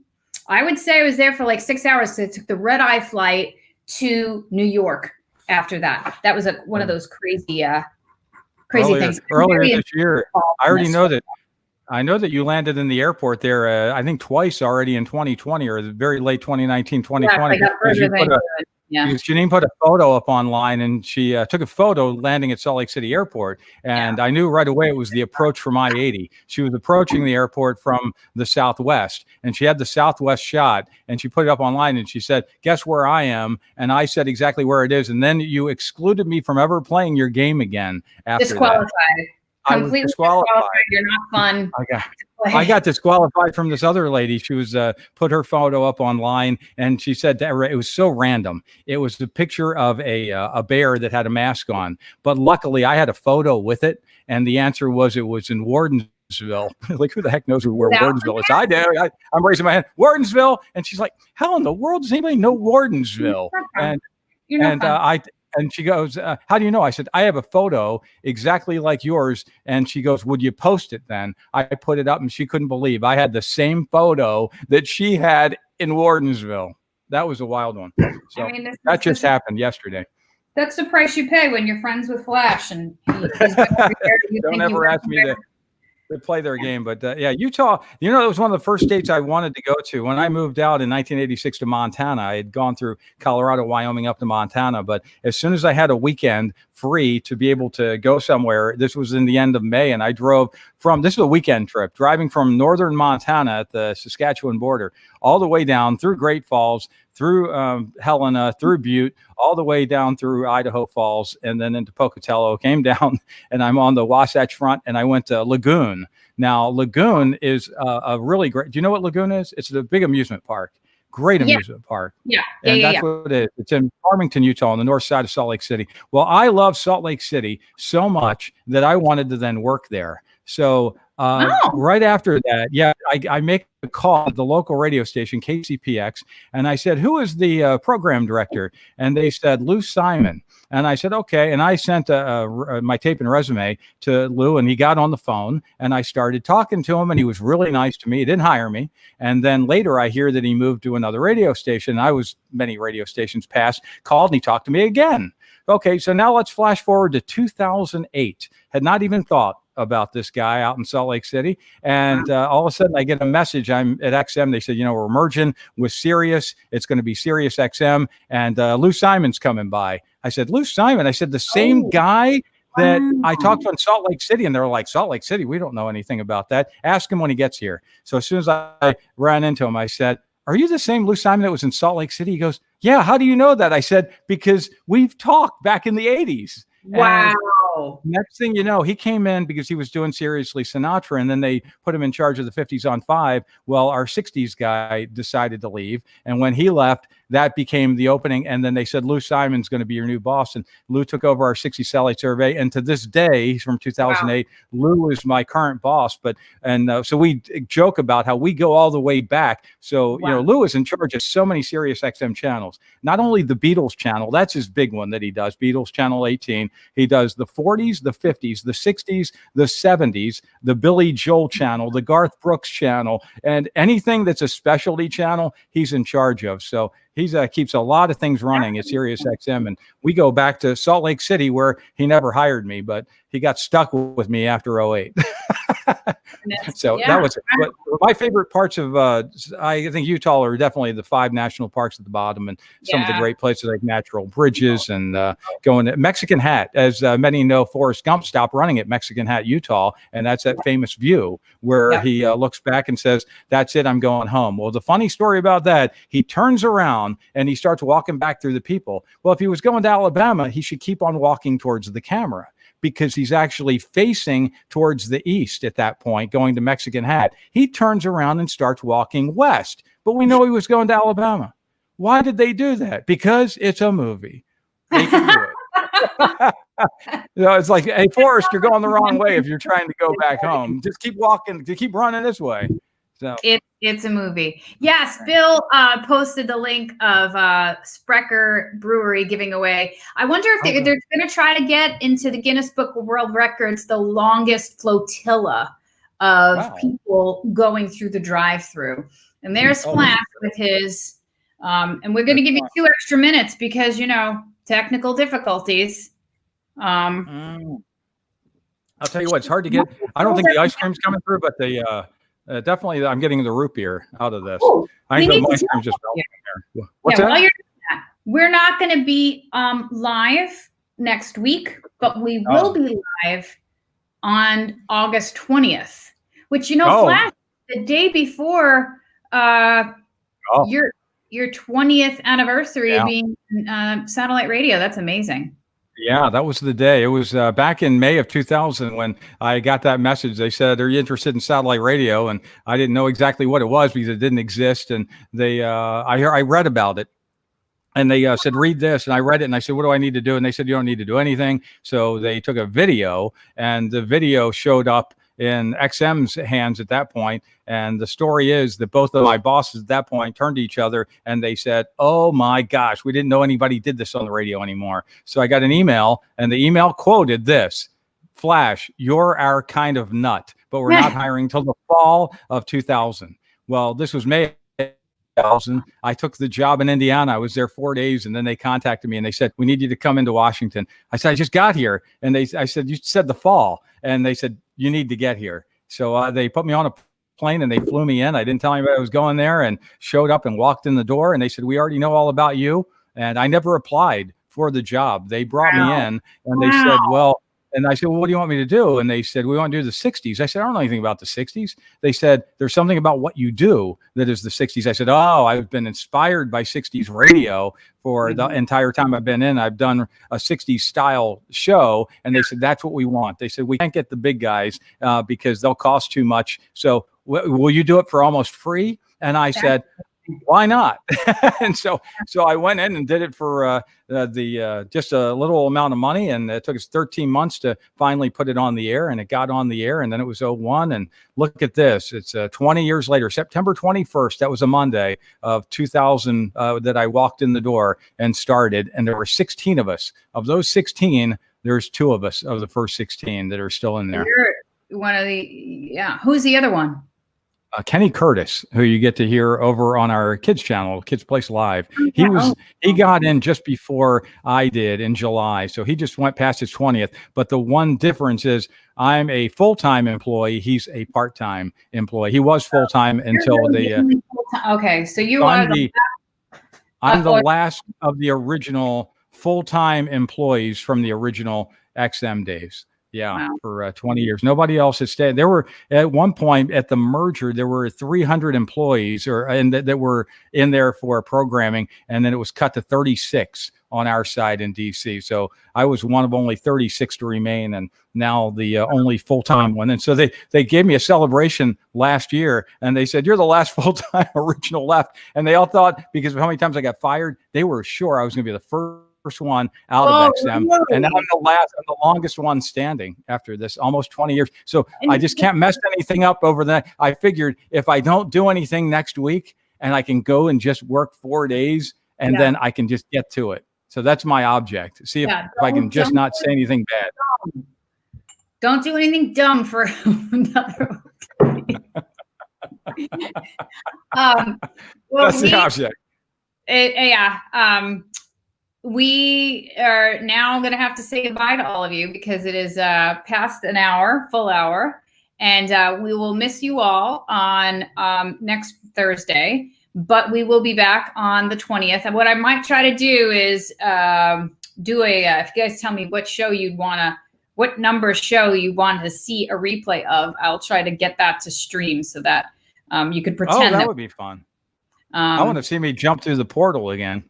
I would say I was there for like 6 hours. So I took the red eye flight to New York after that. That was one of those crazy things. Earlier this year, I already know that. I know that you landed in the airport there, I think twice already in 2020 or very late 2019, 2020. Janine put a photo up online, and she took a photo landing at Salt Lake City Airport. And I knew right away it was the approach from I-80. She was approaching the airport from the southwest, and she had the southwest shot, and she put it up online, and she said, guess where I am? And I said exactly where it is. And then you excluded me from ever playing your game again after disqualified. that. Completely disqualified. You're not fun. I got disqualified from this other lady. She was put her photo up online, and she said that it was so random. It was a picture of a bear that had a mask on, but luckily I had a photo with it, and the answer was it was in Wardensville. Like, who the heck knows where Wardensville is? I do. I'm raising my hand. Wardensville, and she's like, "How in the world does anybody know Wardensville?" And she goes, how do you know? I said, I have a photo exactly like yours. And she goes, would you post it then? I put it up, and she couldn't believe I had the same photo that she had in Wardensville. That was a wild one. So that just happened yesterday. That's the price you pay when you're friends with Phlash. And don't ever ask me to play their game. But Utah, it was one of the first states I wanted to go to. When I moved out in 1986 to Montana, I had gone through Colorado, Wyoming, up to Montana. But as soon as I had a weekend free to be able to go somewhere, this was in the end of May, and I drove this is a weekend trip, driving from northern Montana at the Saskatchewan border, all the way down through Great Falls, through Helena, through Butte, all the way down through Idaho Falls, and then into Pocatello, came down, and I'm on the Wasatch Front, and I went to Lagoon. Now, Lagoon is a really great, do you know what Lagoon is? It's a big amusement park. Great amusement park. Yeah. And that's what it is. It's in Farmington, Utah, on the north side of Salt Lake City. Well, I love Salt Lake City so much that I wanted to then work there. So right after that, I make a call at the local radio station, KCPX, and I said, who is the program director? And they said, Lou Simon. And I said, okay. And I sent my tape and resume to Lou, and he got on the phone, and I started talking to him, and he was really nice to me. He didn't hire me. And then later I hear that he moved to another radio station. I was many radio stations past, called, and he talked to me again. Okay, so now let's flash forward to 2008. Had not even thought about this guy out in Salt Lake City. And all of a sudden I get a message. I'm at XM. They said, we're merging with Sirius. It's going to be Sirius XM. And Lou Simon's coming by. I said, Lou Simon? I said, the same guy that I talked to in Salt Lake City. And they're like, Salt Lake City? We don't know anything about that. Ask him when he gets here. So as soon as I ran into him, I said, are you the same Lou Simon that was in Salt Lake City? He goes, yeah. How do you know that? I said, because we've talked back in the 80s. Wow. And next thing you know, he came in because he was doing Seriously Sinatra, and then they put him in charge of the 50s on 5. Well, our 60s guy decided to leave. And when he left, that became the opening. And then they said, Lou Simon's going to be your new boss. And Lou took over our 60 satellite survey. And to this day, he's from 2008. Wow. Lou is my current boss. So we joke about how we go all the way back. So, Lou is in charge of so many Sirius XM channels. Not only the Beatles channel, that's his big one that he does, Beatles Channel 18. He does the 40s, the 50s, the 60s, the 70s, the Billy Joel channel, the Garth Brooks channel, and anything that's a specialty channel, he's in charge of. So he keeps a lot of things running at Sirius XM. And we go back to Salt Lake City, where he never hired me, but he got stuck with me after 08. So that was but my favorite parts of I think Utah are definitely the 5 national parks at the bottom, and some of the great places like Natural Bridges and going to Mexican Hat. As many know, Forrest Gump stopped running at Mexican Hat, Utah, and that's that famous view where he looks back and says, that's it, I'm going home. Well, the funny story about that, he turns around and he starts walking back through the people. Well, if he was going to Alabama, he should keep on walking towards the camera, because he's actually facing towards the east at that point, going to Mexican Hat. He turns around and starts walking west, but we know he was going to Alabama. Why did they do that? Because it's a movie. They can do it. It's like, hey, Forrest, you're going the wrong way if you're trying to go back home. Just keep walking, keep running this way. So it's a movie. Yes, Bill posted the link of Sprecher Brewery giving away. I wonder if they're going to try to get into the Guinness Book of World Records the longest flotilla of people going through the drive-through. And there's Phlash with his, and we're going to give you 2 extra minutes because, technical difficulties. I'll tell you what, it's hard to get. I don't think the ice cream's coming through, but the definitely, I'm getting the root beer out of this. I think the ice cream just melted in there. What's that? While you're doing that, we're not going to be live next week, but we will be live on August 20th, which, Phlash, the day before your 20th anniversary of being satellite radio. That's amazing. Yeah, that was the day. It was back in May of 2000 when I got that message. They said, are you interested in satellite radio? And I didn't know exactly what it was because it didn't exist. And I read about it. And they said, read this. And I read it and I said, what do I need to do? And they said, you don't need to do anything. So they took a video, and the video showed up in XM's hands at that point. And the story is that both of my bosses at that point turned to each other and they said, oh my gosh, we didn't know anybody did this on the radio anymore. So I got an email, and the email quoted this: Phlash, you're our kind of nut, but we're not hiring till the fall of 2000. Well, this was May 2000. I took the job in Indiana. I was there 4 days, and then they contacted me and they said, we need you to come into Washington. I said, I just got here. And I said, you said the fall. And they said, you need to get here. So they put me on a plane and they flew me in. I didn't tell anybody I was going there, and showed up and walked in the door, and they said, we already know all about you. And I never applied for the job. They brought me in, and they said, well, and I said, well, what do you want me to do? And they said, we want to do the 60s. I said, I don't know anything about the 60s. They said, there's something about what you do that is the 60s. I said, oh, I've been inspired by 60s radio for the entire time I've been in. I've done a 60s style show. And they said, that's what we want. They said, we can't get the big guys because they'll cost too much. So will you do it for almost free? And I said, why not? And so I went in and did it for just a little amount of money, and it took us 13 months to finally put it on the air, and it got on the air, and then it was 01, and look at this. It's 20 years later, September 21st, that was a Monday of 2000 that I walked in the door and started, and there were 16 of us. Of those 16, there's 2 of us of the first 16 that are still in there. You're one of the, yeah. Who's the other one? Kenny Curtis, who you get to hear over on our kids channel, Kids Place Live. He got in just before I did in July. So he just went past his 20th. But the one difference is I'm a full-time employee. He's a part-time employee. He was full-time until the, okay. So I'm the last of the original full-time employees from the original XM days. Yeah, wow. For 20 years. Nobody else has stayed. There were, at one point at the merger, there were 300 employees that were in there for programming, and then it was cut to 36 on our side in DC. So I was one of only 36 to remain, and now the only full-time one. And so they gave me a celebration last year, and they said, "You're the last full-time original left." And they all thought, because of how many times I got fired, they were sure I was going to be the first one out of XM, and now I'm the longest one standing after this almost 20 years. So I just can't mess anything up over that. I figured if I don't do anything next week, and I can go and just work 4 days, and then I can just get to it. So that's my object. See if I can just not say anything bad. Don't do anything dumb for another. That's the object. We are now going to have to say goodbye to all of you because it is past an hour, full hour, and we will miss you all on next Thursday, but we will be back on the 20th. And what I might try to do is do if you guys tell me what number show you want to see a replay of, I'll try to get that to stream so that you could pretend. Oh, that would be fun. I want to see me jump through the portal again.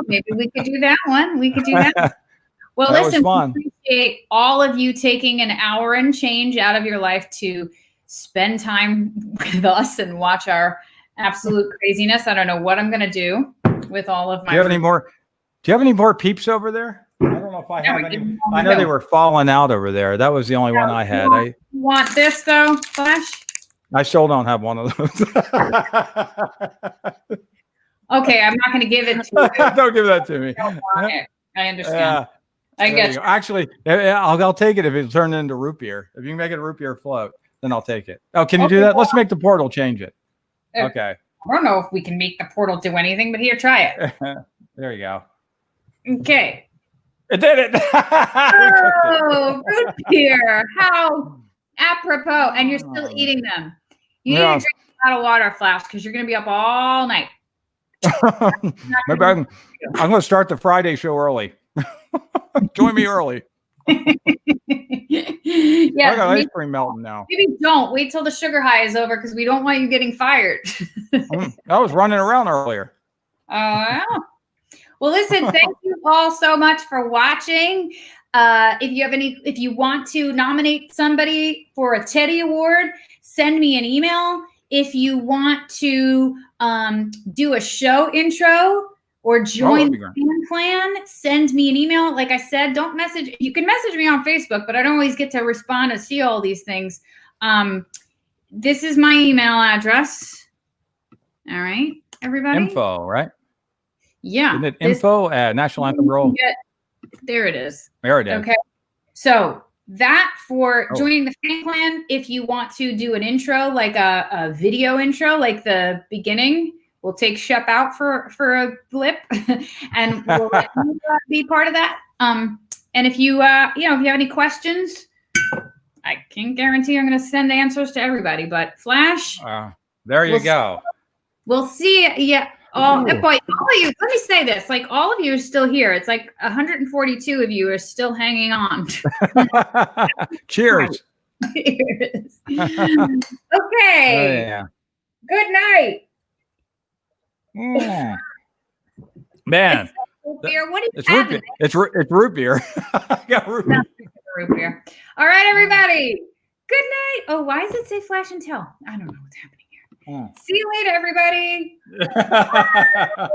Maybe we could do that one. Well, listen, we appreciate all of you taking an hour and change out of your life to spend time with us and watch our absolute craziness. I don't know what I'm going to do with all of my. Do you have any more peeps over there? I don't know if I have any. I know they were falling out over there. That was the only one I had. You want this though, Phlash? I still don't have one of those. Okay, I'm not going to give it to you. Don't give that to me. I don't want it. I understand. I guess. Actually, I'll take it if it's turned into root beer. If you can make it a root beer float, then I'll take it. Oh, can you do that? Let's make the portal change it. Okay. I don't know if we can make the portal do anything, but here, try it. There you go. Okay. It did it. Oh, root beer. How apropos. And you're still eating them. You need to drink a lot of water, Phlash, because you're going to be up all night. Maybe I'm going to start the Friday show early. Join me early. Yeah, I got ice cream melting now. Maybe don't wait till the sugar high is over because we don't want you getting fired. I was running around earlier. Oh, well, listen, thank you all so much for watching. If you want to nominate somebody for a Teddy Award, send me an email. If you want to do a show intro or join the fan clan, send me an email. Like I said, don't message. You can message me on Facebook, but I don't always get to respond and see all these things. This is my email address. All right, everybody. Info, right? Yeah. Isn't it info at National Anthem Roll? There it is. There it is. Okay. So that for joining the fan clan, if you want to do an intro, like a video intro, like the beginning, we'll take Shep out for a blip and we'll let you be part of that. And if you, if you have any questions, I can't guarantee I'm going to send answers to everybody, but Phlash. There you go. We'll see. Yeah. Oh, boy, all of you, let me say this, like all of you are still here. It's like 142 of you are still hanging on. Cheers. Cheers. Okay. Yeah. Good night. Man. Beer. What is happening? It's root beer. I got root beer. All right, everybody. Good night. Oh, why does it say Flash and Tell? I don't know what's happening here. See you later, everybody.